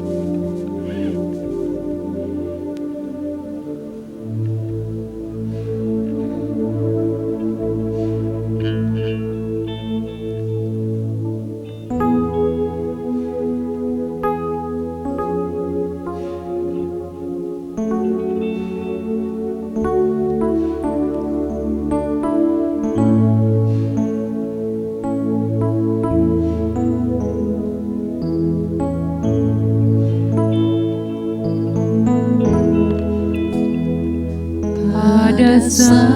Pada satu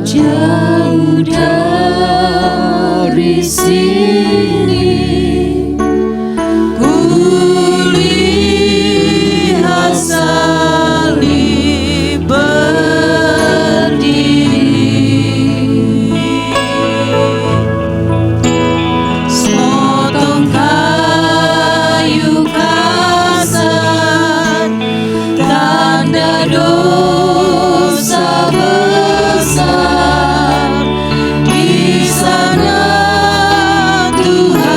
jauh dari sini, kulihat salib berdiri, sepotong kayu kasar, tanda dosa besar. Di sana Tuhan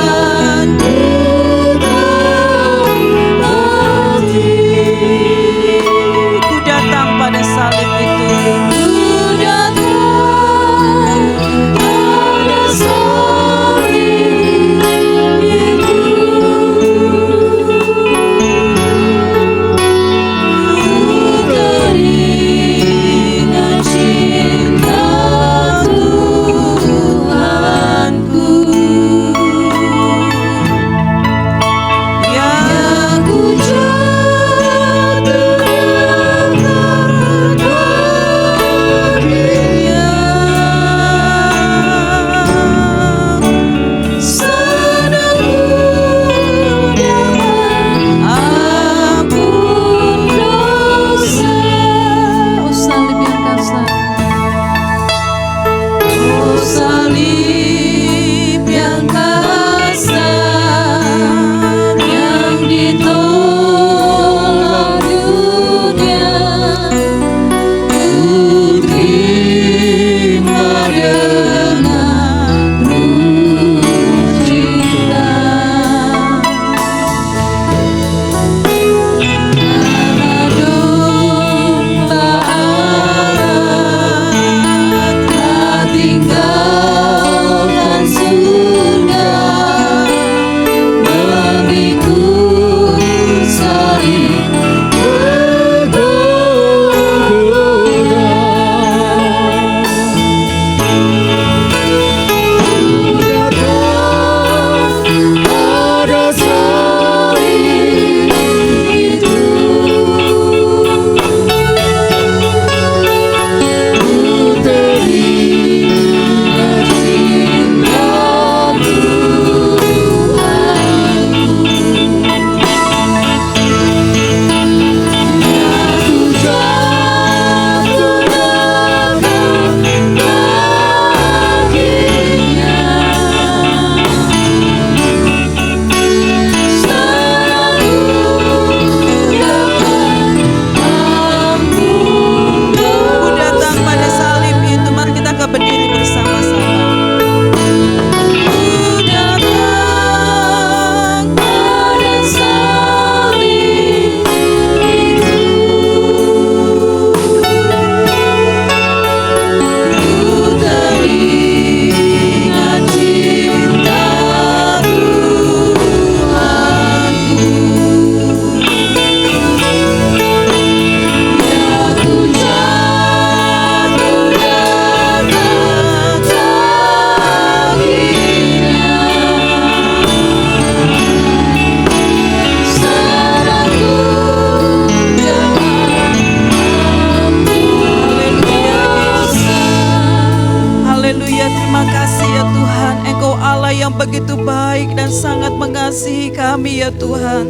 Tuhan.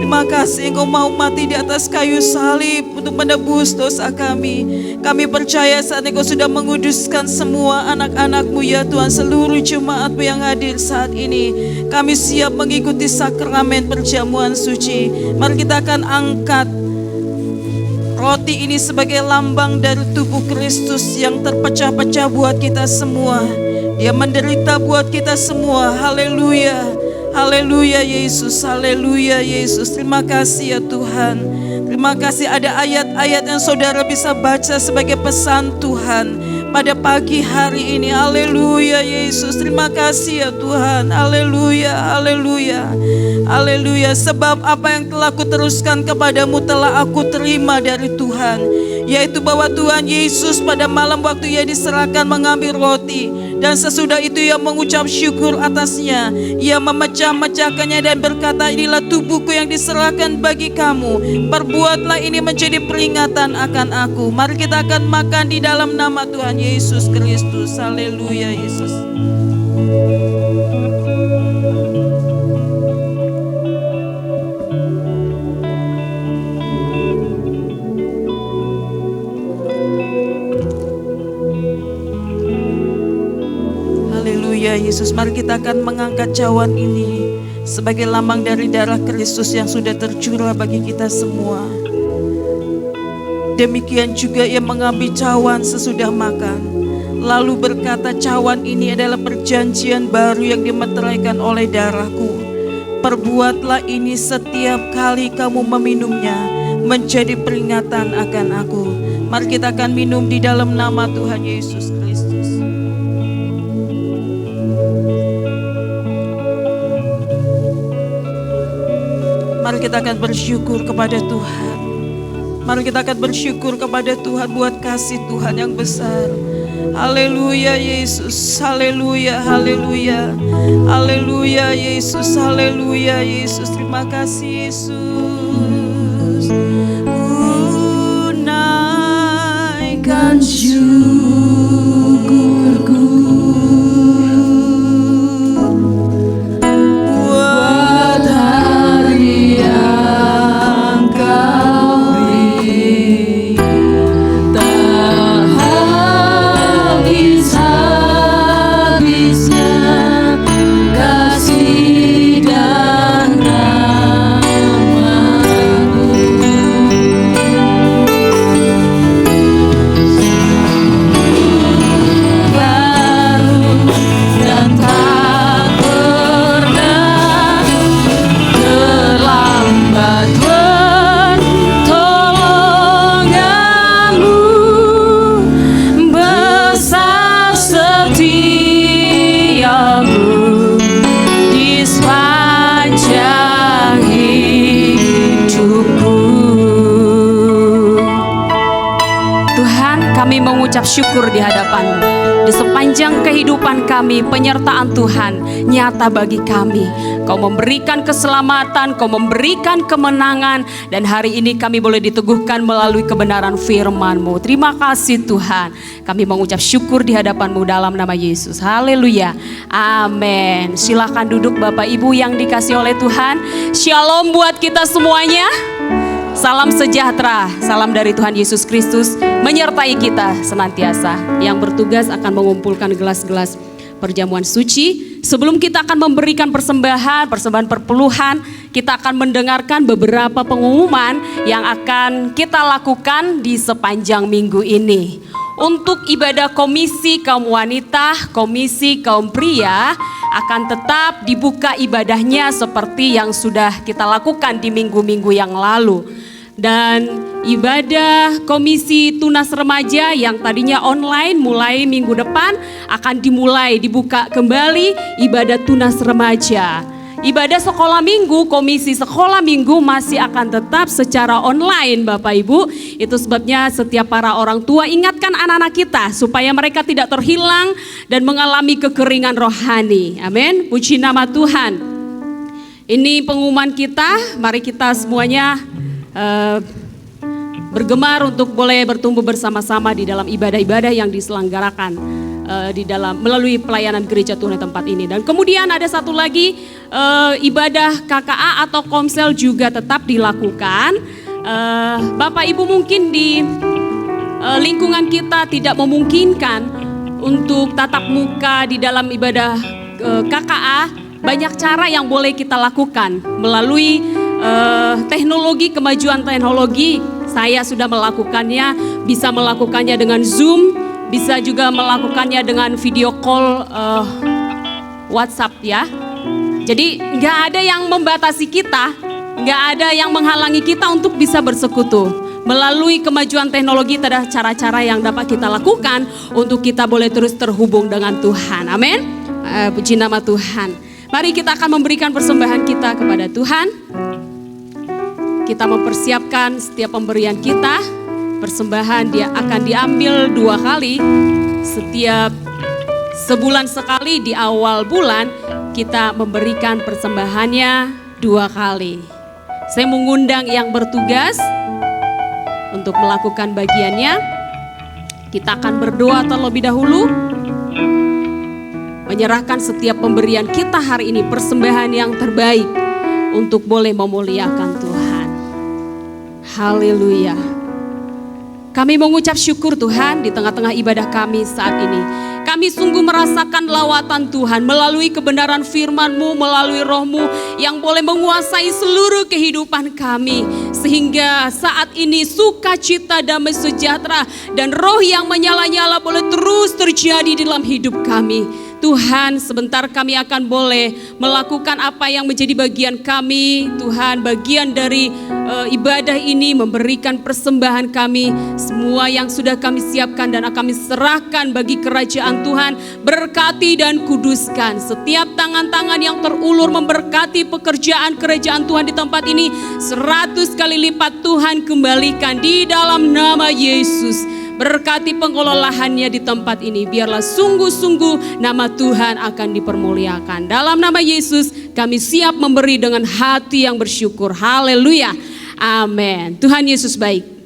Terima kasih Engkau mau mati di atas kayu salib untuk menebus dosa kami. Kami percaya saat Engkau sudah menguduskan semua anak-anak-Mu ya Tuhan, seluruh jemaat-Mu yang hadir saat ini. Kami siap mengikuti sakramen perjamuan suci. Mari kita akan angkat roti ini sebagai lambang dari tubuh Kristus yang terpecah-pecah buat kita semua. Dia menderita buat kita semua. Haleluya. Haleluya Yesus, haleluya Yesus. Terima kasih ya Tuhan. Terima kasih ada ayat-ayat yang saudara bisa baca sebagai pesan Tuhan pada pagi hari ini. Haleluya Yesus. Terima kasih ya Tuhan. Haleluya, haleluya. Haleluya. Sebab apa yang telah kuteruskan kepadamu telah aku terima dari Tuhan, yaitu bahwa Tuhan Yesus pada malam waktu Ia diserahkan mengambil roti, dan sesudah itu Ia mengucap syukur atasnya. Ia memecah-mecahkannya dan berkata, inilah tubuhku yang diserahkan bagi kamu. Perbuatlah ini menjadi peringatan akan aku. Mari kita akan makan di dalam nama Tuhan Yesus Kristus. Haleluya Yesus. Haleluya Yesus. Mari kita akan mengangkat cawan ini sebagai lambang dari darah Kristus yang sudah tercurah bagi kita semua. Demikian juga Ia mengambil cawan sesudah makan, lalu berkata, cawan ini adalah perjanjian baru yang dimeteraikan oleh darahku. Perbuatlah ini setiap kali kamu meminumnya menjadi peringatan akan aku. Mari kita akan minum di dalam nama Tuhan Yesus Kristus. Mari kita akan bersyukur kepada Tuhan. Mari kita akan bersyukur kepada Tuhan buat kasih Tuhan yang besar. Haleluya Yesus, haleluya, haleluya. Haleluya Yesus, haleluya Yesus. Terima kasih Yesus. Ku naikkan syukurku buat hari yang Kau beri. Tak habis-habisnya kasih dan rahmat-Mu. Baru dan tak pernah terlambat pertolongan-Mu. Besar setiamu di sepanjang hidupku. Tuhan, kami mengucap syukur di hadapan-Mu. Di sepanjang kehidupan kami, penyertaan Tuhan nyata bagi kami. Kau memberikan keselamatan, Kau memberikan kemenangan, dan hari ini kami boleh diteguhkan melalui kebenaran firman-Mu. Terima kasih Tuhan. Kami mengucap syukur di hadapan-Mu dalam nama Yesus. Haleluya. Amin. Silakan duduk Bapak Ibu yang dikasihi oleh Tuhan. Shalom buat kita semuanya. Salam sejahtera, salam dari Tuhan Yesus Kristus menyertai kita senantiasa. Yang bertugas akan mengumpulkan gelas-gelas perjamuan suci. Sebelum kita akan memberikan persembahan perpuluhan, kita akan mendengarkan beberapa pengumuman yang akan kita lakukan di sepanjang minggu ini. Untuk ibadah komisi kaum wanita, komisi kaum pria akan tetap dibuka ibadahnya seperti yang sudah kita lakukan di minggu-minggu yang lalu. Dan ibadah komisi tunas remaja yang tadinya online mulai minggu depan akan dibuka kembali ibadah tunas remaja. Ibadah sekolah minggu, komisi sekolah minggu masih akan tetap secara online Bapak Ibu. Itu sebabnya setiap para orang tua ingatkan anak-anak kita supaya mereka tidak terhilang dan mengalami kekeringan rohani. Amin, puji nama Tuhan. Ini pengumuman kita, mari kita semuanya bergemar untuk boleh bertumbuh bersama-sama di dalam ibadah-ibadah yang diselenggarakan di dalam melalui pelayanan gereja Tuhan di tempat ini. Dan kemudian ada satu lagi ibadah KKA atau komsel juga tetap dilakukan. Bapak Ibu mungkin di lingkungan kita tidak memungkinkan untuk tatap muka di dalam ibadah KKA. Banyak cara yang boleh kita lakukan melalui teknologi, kemajuan teknologi. Saya sudah melakukannya, bisa melakukannya dengan Zoom, bisa juga melakukannya dengan video call WhatsApp ya. Jadi nggak ada yang membatasi kita, nggak ada yang menghalangi kita untuk bisa bersekutu. Melalui kemajuan teknologi ada cara-cara yang dapat kita lakukan untuk kita boleh terus terhubung dengan Tuhan. Amin. Puji nama Tuhan. Mari kita akan memberikan persembahan kita kepada Tuhan. Kita mempersiapkan setiap pemberian kita. Persembahan dia akan diambil 2 kali. Setiap sebulan sekali di awal bulan kita memberikan persembahannya 2 kali. Saya mengundang yang bertugas untuk melakukan bagiannya. Kita akan berdoa terlebih dahulu, menyerahkan setiap pemberian kita hari ini, persembahan yang terbaik untuk boleh memuliakan Tuhan. Haleluya. Kami mengucap syukur Tuhan di tengah-tengah ibadah kami saat ini. Kami sungguh merasakan lawatan Tuhan melalui kebenaran firman-Mu, melalui Roh-Mu yang boleh menguasai seluruh kehidupan kami. Sehingga saat ini sukacita, damai sejahtera dan roh yang menyala-nyala boleh terus terjadi di dalam hidup kami. Tuhan, sebentar kami akan boleh melakukan apa yang menjadi bagian kami. Tuhan, bagian dari ibadah ini memberikan persembahan kami. Semua yang sudah kami siapkan dan akan kami serahkan bagi kerajaan Tuhan. Berkati dan kuduskan setiap tangan-tangan yang terulur memberkati pekerjaan kerajaan Tuhan di tempat ini. 100 kali lipat Tuhan kembalikan di dalam nama Yesus. Berkati pengelolaannya di tempat ini. Biarlah sungguh-sungguh nama Tuhan akan dipermuliakan. Dalam nama Yesus kami siap memberi dengan hati yang bersyukur. Haleluya. Amin. Tuhan Yesus baik.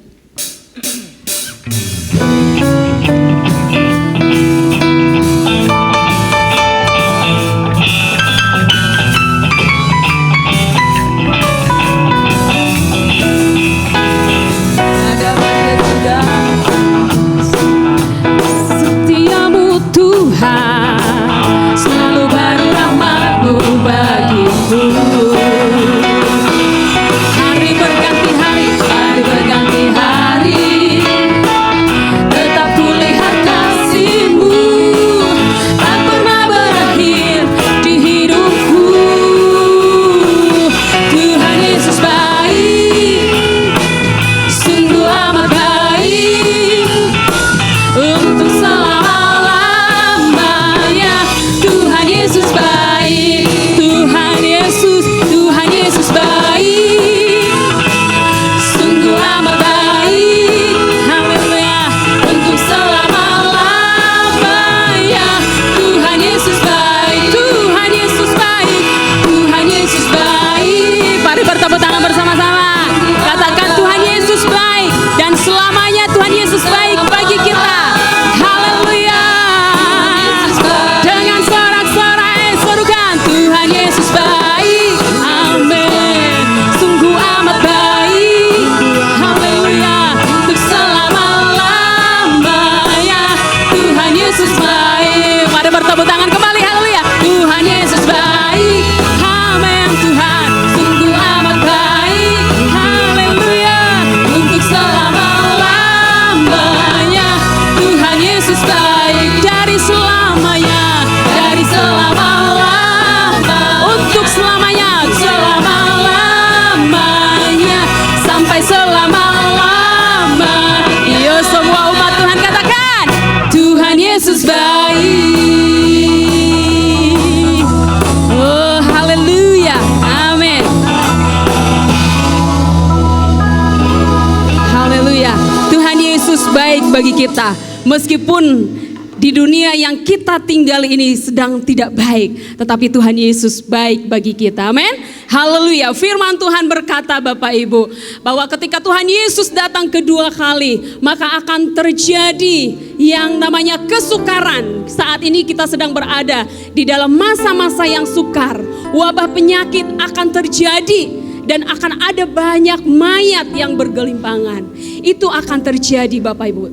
Bagi kita, meskipun di dunia yang kita tinggal ini sedang tidak baik, tetapi Tuhan Yesus baik bagi kita. Amin. Haleluya. Firman Tuhan berkata Bapak Ibu, bahwa ketika Tuhan Yesus datang kedua kali, maka akan terjadi yang namanya kesukaran. Saat ini kita sedang berada di dalam masa-masa yang sukar. Wabah penyakit akan terjadi dan akan ada banyak mayat yang bergelimpangan. Itu akan terjadi Bapak Ibu.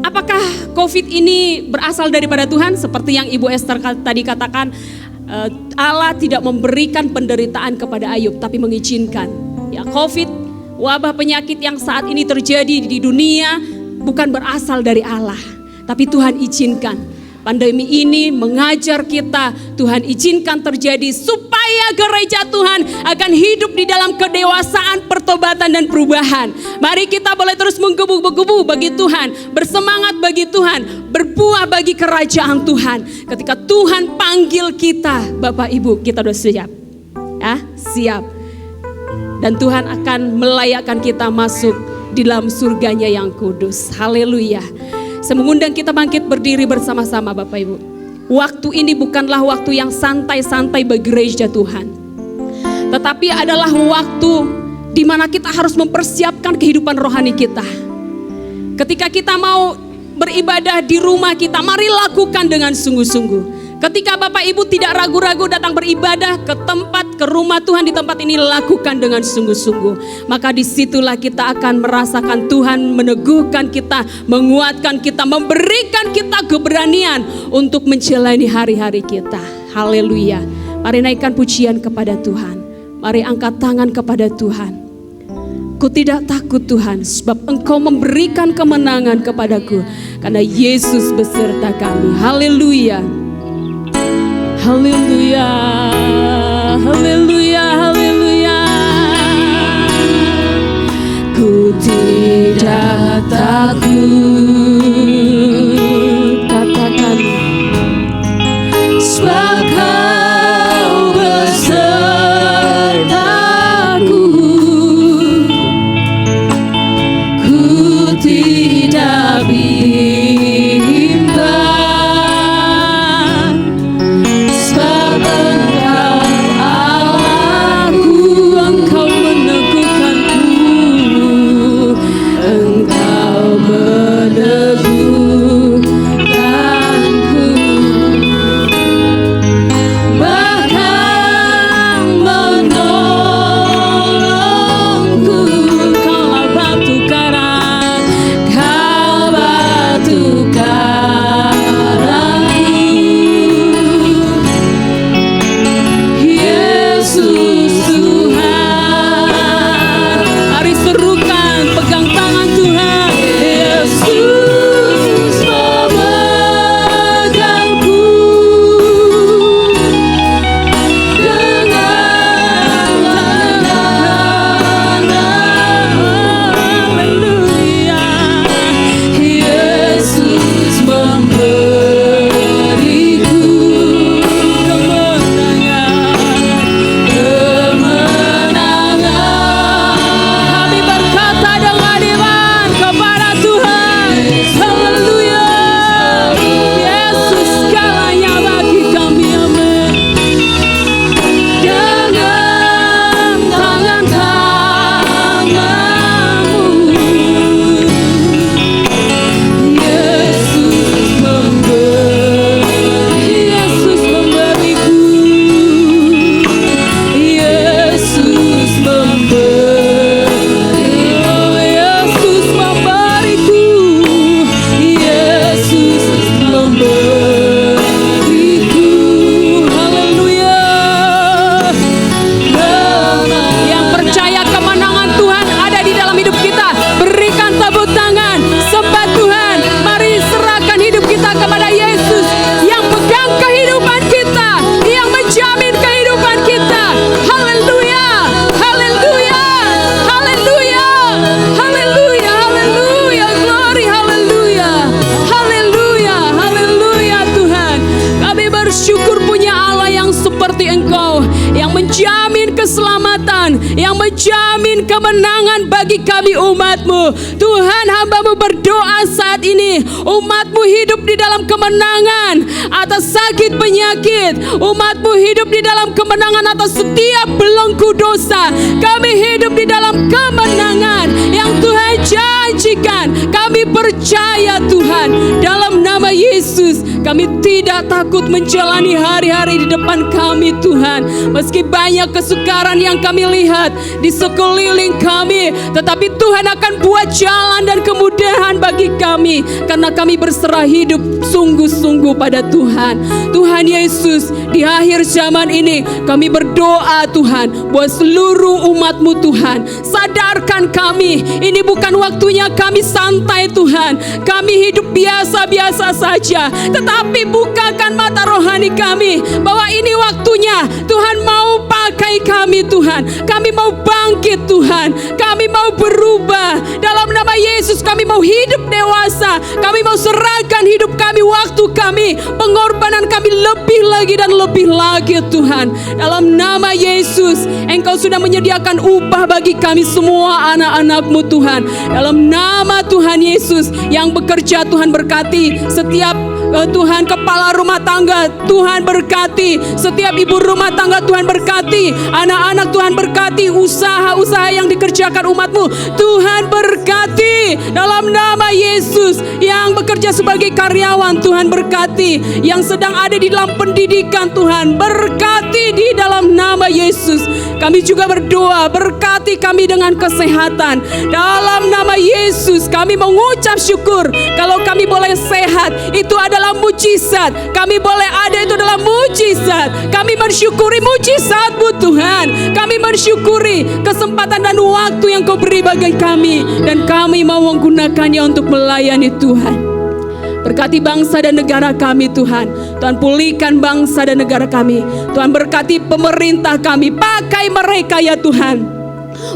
Apakah COVID ini berasal daripada Tuhan? Seperti yang Ibu Esther tadi katakan, Allah tidak memberikan penderitaan kepada Ayub, tapi mengizinkan. Ya, COVID, wabah penyakit yang saat ini terjadi di dunia bukan berasal dari Allah, tapi Tuhan izinkan. Pandemi ini mengajar kita, Tuhan izinkan terjadi supaya gereja Tuhan akan hidup di dalam kedewasaan, pertobatan dan perubahan. Mari kita boleh terus menggebu-gebu bagi Tuhan, bersemangat bagi Tuhan, berbuah bagi kerajaan Tuhan. Ketika Tuhan panggil kita, Bapak Ibu, kita sudah siap. Ya, siap. Dan Tuhan akan melayakkan kita masuk di dalam surganya yang kudus. Haleluya. Saya mengundang kita bangkit berdiri bersama-sama Bapak Ibu. Waktu ini bukanlah waktu yang santai-santai bagi gereja Tuhan. Tetapi adalah waktu di mana kita harus mempersiapkan kehidupan rohani kita. Ketika kita mau beribadah di rumah kita, mari lakukan dengan sungguh-sungguh. Ketika Bapak Ibu tidak ragu-ragu datang beribadah ke tempat, ke rumah Tuhan di tempat ini, lakukan dengan sungguh-sungguh. Maka disitulah kita akan merasakan Tuhan meneguhkan kita, menguatkan kita, memberikan kita keberanian untuk menjalani hari-hari kita. Haleluya. Mari naikkan pujian kepada Tuhan. Mari angkat tangan kepada Tuhan. Ku tidak takut Tuhan, sebab Engkau memberikan kemenangan kepadaku, karena Yesus beserta kami. Haleluya. Haleluya, haleluya, haleluya. Ku tidak takut, katakan, sebab Kau besertaku. Ku tidak menjamin kemenangan bagi kami umat-Mu. Tuhan, hamba-Mu berdoa saat ini, umat-Mu hidup di dalam kemenangan atas sakit penyakit. Umat-Mu hidup di dalam kemenangan atas setiap belenggu dosa. Kami hidup di dalam kemenangan yang Tuhan janjikan. Kami percaya Tuhan, dalam nama Yesus kami tidak takut menjalani hari-hari di depan kami Tuhan. Meski banyak kesukaran yang kami lihat di sekeliling kami, tetapi Tuhan akan buat jalan dan kemudahan bagi kami, karena kami berserah hidup sungguh-sungguh pada Tuhan. Tuhan Yesus, di akhir zaman ini kami berdoa Tuhan, buat seluruh umat-Mu Tuhan, sadarkan kami, ini bukan waktunya kami santai Tuhan. Kami hidup biasa-biasa saja, tetapi bukakan mata rohani kami, bahwa ini waktunya Tuhan mau pakai kami Tuhan. Kami mau bangkit Tuhan, kami mau berubah. Dalam nama Yesus kami mau hidup dewasa. Kami mau serahkan hidup kami, waktu kami, pengorbanan kami lebih lagi dan lebih lagi Tuhan. Dalam nama Yesus, Engkau sudah menyediakan upah bagi kami semua anak-anak-Mu Tuhan. Dalam nama Tuhan Yesus, yang bekerja Tuhan berkati setiap Tuhan kepala rumah tangga, Tuhan berkati setiap ibu rumah tangga, Tuhan berkati anak-anak, Tuhan berkati usaha-usaha yang dikerjakan umat-Mu, Tuhan berkati dalam nama Yesus. Yang bekerja sebagai karyawan, Tuhan berkati. Yang sedang ada di dalam pendidikan, Tuhan berkati di dalam nama Yesus. Kami juga berdoa, berkati kami dengan kesehatan dalam nama Yesus. Kami mengucap syukur kalau kami boleh sehat, itu adalah mujizat. Kami boleh ada, itu adalah mujizat. Kami mensyukuri mujizat-Mu Tuhan. Kami mensyukuri kesempatan dan waktu yang Kau beri bagi kami, dan kami mau menggunakannya untuk melayani Tuhan. Berkati bangsa dan negara kami Tuhan. Tuhan pulihkan bangsa dan negara kami. Tuhan berkati pemerintah kami. Pakai mereka ya Tuhan,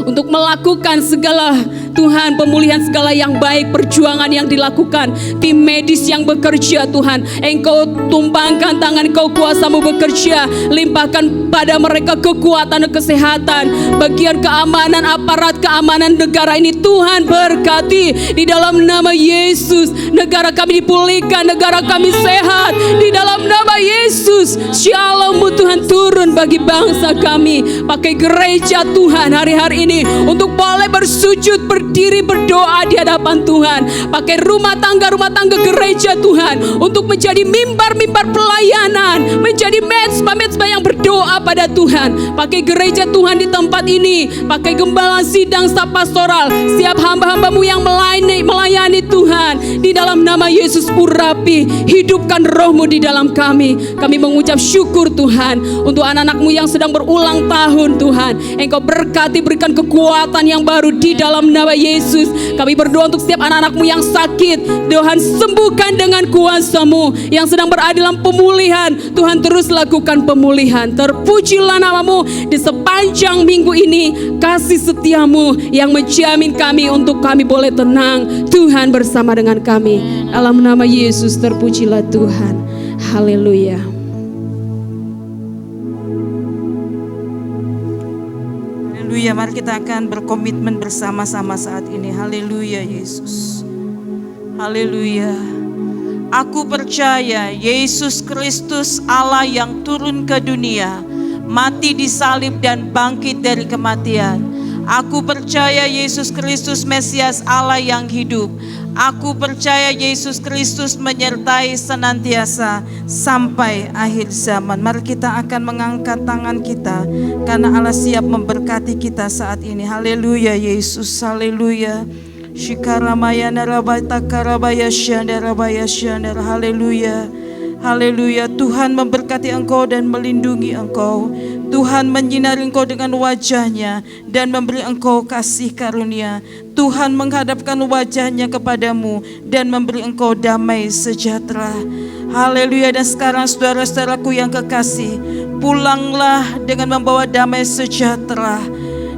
untuk melakukan segala Tuhan pemulihan segala yang baik, perjuangan yang dilakukan, tim medis yang bekerja Tuhan, Engkau tumpangkan tangan, Engkau kuasa-Mu bekerja, limpahkan pada mereka kekuatan dan kesehatan. Bagian keamanan, aparat keamanan negara ini Tuhan berkati di dalam nama Yesus. Negara kami dipulihkan, negara kami sehat di dalam nama Yesus. Shalom-Mu Tuhan turun bagi bangsa kami. Pakai gereja Tuhan hari-hari ini untuk boleh bersujud, berdiri, berdoa di hadapan Tuhan. Pakai rumah tangga gereja Tuhan untuk menjadi mimbar-mimbar pelayanan, menjadi mezbah yang berdoa pada Tuhan. Pakai gereja Tuhan di tempat ini, pakai gembala sidang staf pastoral, setiap hamba-hamba-Mu yang melayani Tuhan. Di dalam nama Yesus urapi, hidupkan roh-Mu di dalam kami. Kami mengucap syukur Tuhan untuk anak-anak-Mu yang sedang berulang tahun Tuhan. Engkau berkati, berikan kekuatan yang baru di dalam nama Yesus. Kami berdoa untuk setiap anak-anak-Mu yang sakit, Tuhan sembuhkan dengan kuasa-Mu. Yang sedang berada dalam pemulihan, Tuhan terus lakukan pemulihan. Terpujilah nama-Mu di sepanjang minggu ini. Kasih setia-Mu yang menjamin kami untuk kami boleh tenang Tuhan bersama dengan kami. Dalam nama Yesus terpujilah Tuhan. Haleluya. Haleluya, mari kita akan berkomitmen bersama-sama saat ini. Haleluya Yesus. Haleluya. Aku percaya Yesus Kristus Allah yang turun ke dunia, mati di salib dan bangkit dari kematian. Aku percaya Yesus Kristus Mesias Allah yang hidup. Aku percaya Yesus Kristus menyertai senantiasa sampai akhir zaman. Mari kita akan mengangkat tangan kita, karena Allah siap memberkati kita saat ini. Haleluya Yesus, haleluya. Shikaramaya narabata karabaya shandarabaya shandar. Haleluya. Haleluya. Tuhan memberkati engkau dan melindungi engkau. Tuhan menyinari engkau dengan wajah-Nya dan memberi engkau kasih karunia. Tuhan menghadapkan wajah-Nya kepadamu dan memberi engkau damai sejahtera. Haleluya. Dan sekarang saudara-saudaraku yang kekasih, pulanglah dengan membawa damai sejahtera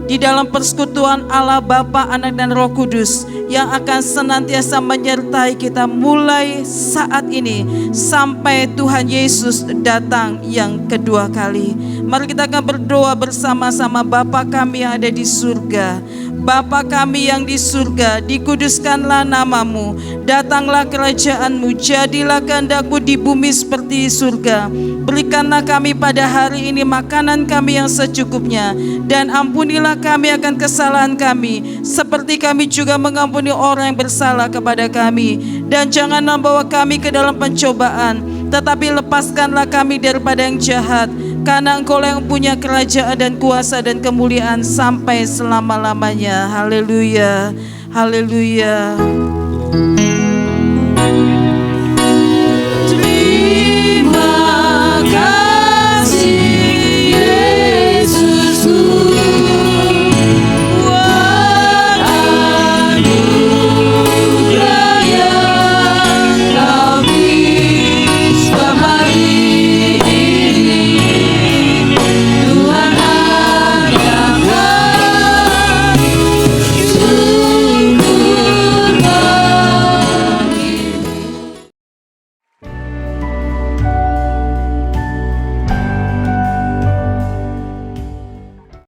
di dalam persekutuan Allah Bapa, Anak dan Roh Kudus yang akan senantiasa menyertai kita mulai saat ini sampai Tuhan Yesus datang yang kedua kali. Mari kita akan berdoa bersama-sama. Bapa kami yang ada di surga, Bapa kami yang di surga, dikuduskanlah namamu, datanglah kerajaanmu, jadilah kehendak-Mu di bumi seperti di surga. Berikanlah kami pada hari ini makanan kami yang secukupnya, dan ampunilah kami akan kesalahan kami, seperti kami juga mengampuni orang yang bersalah kepada kami. Dan jangan membawa kami ke dalam pencobaan, tetapi lepaskanlah kami daripada yang jahat. Karena Engkau yang punya kerajaan dan kuasa dan kemuliaan sampai selama-lamanya. Haleluya, haleluya.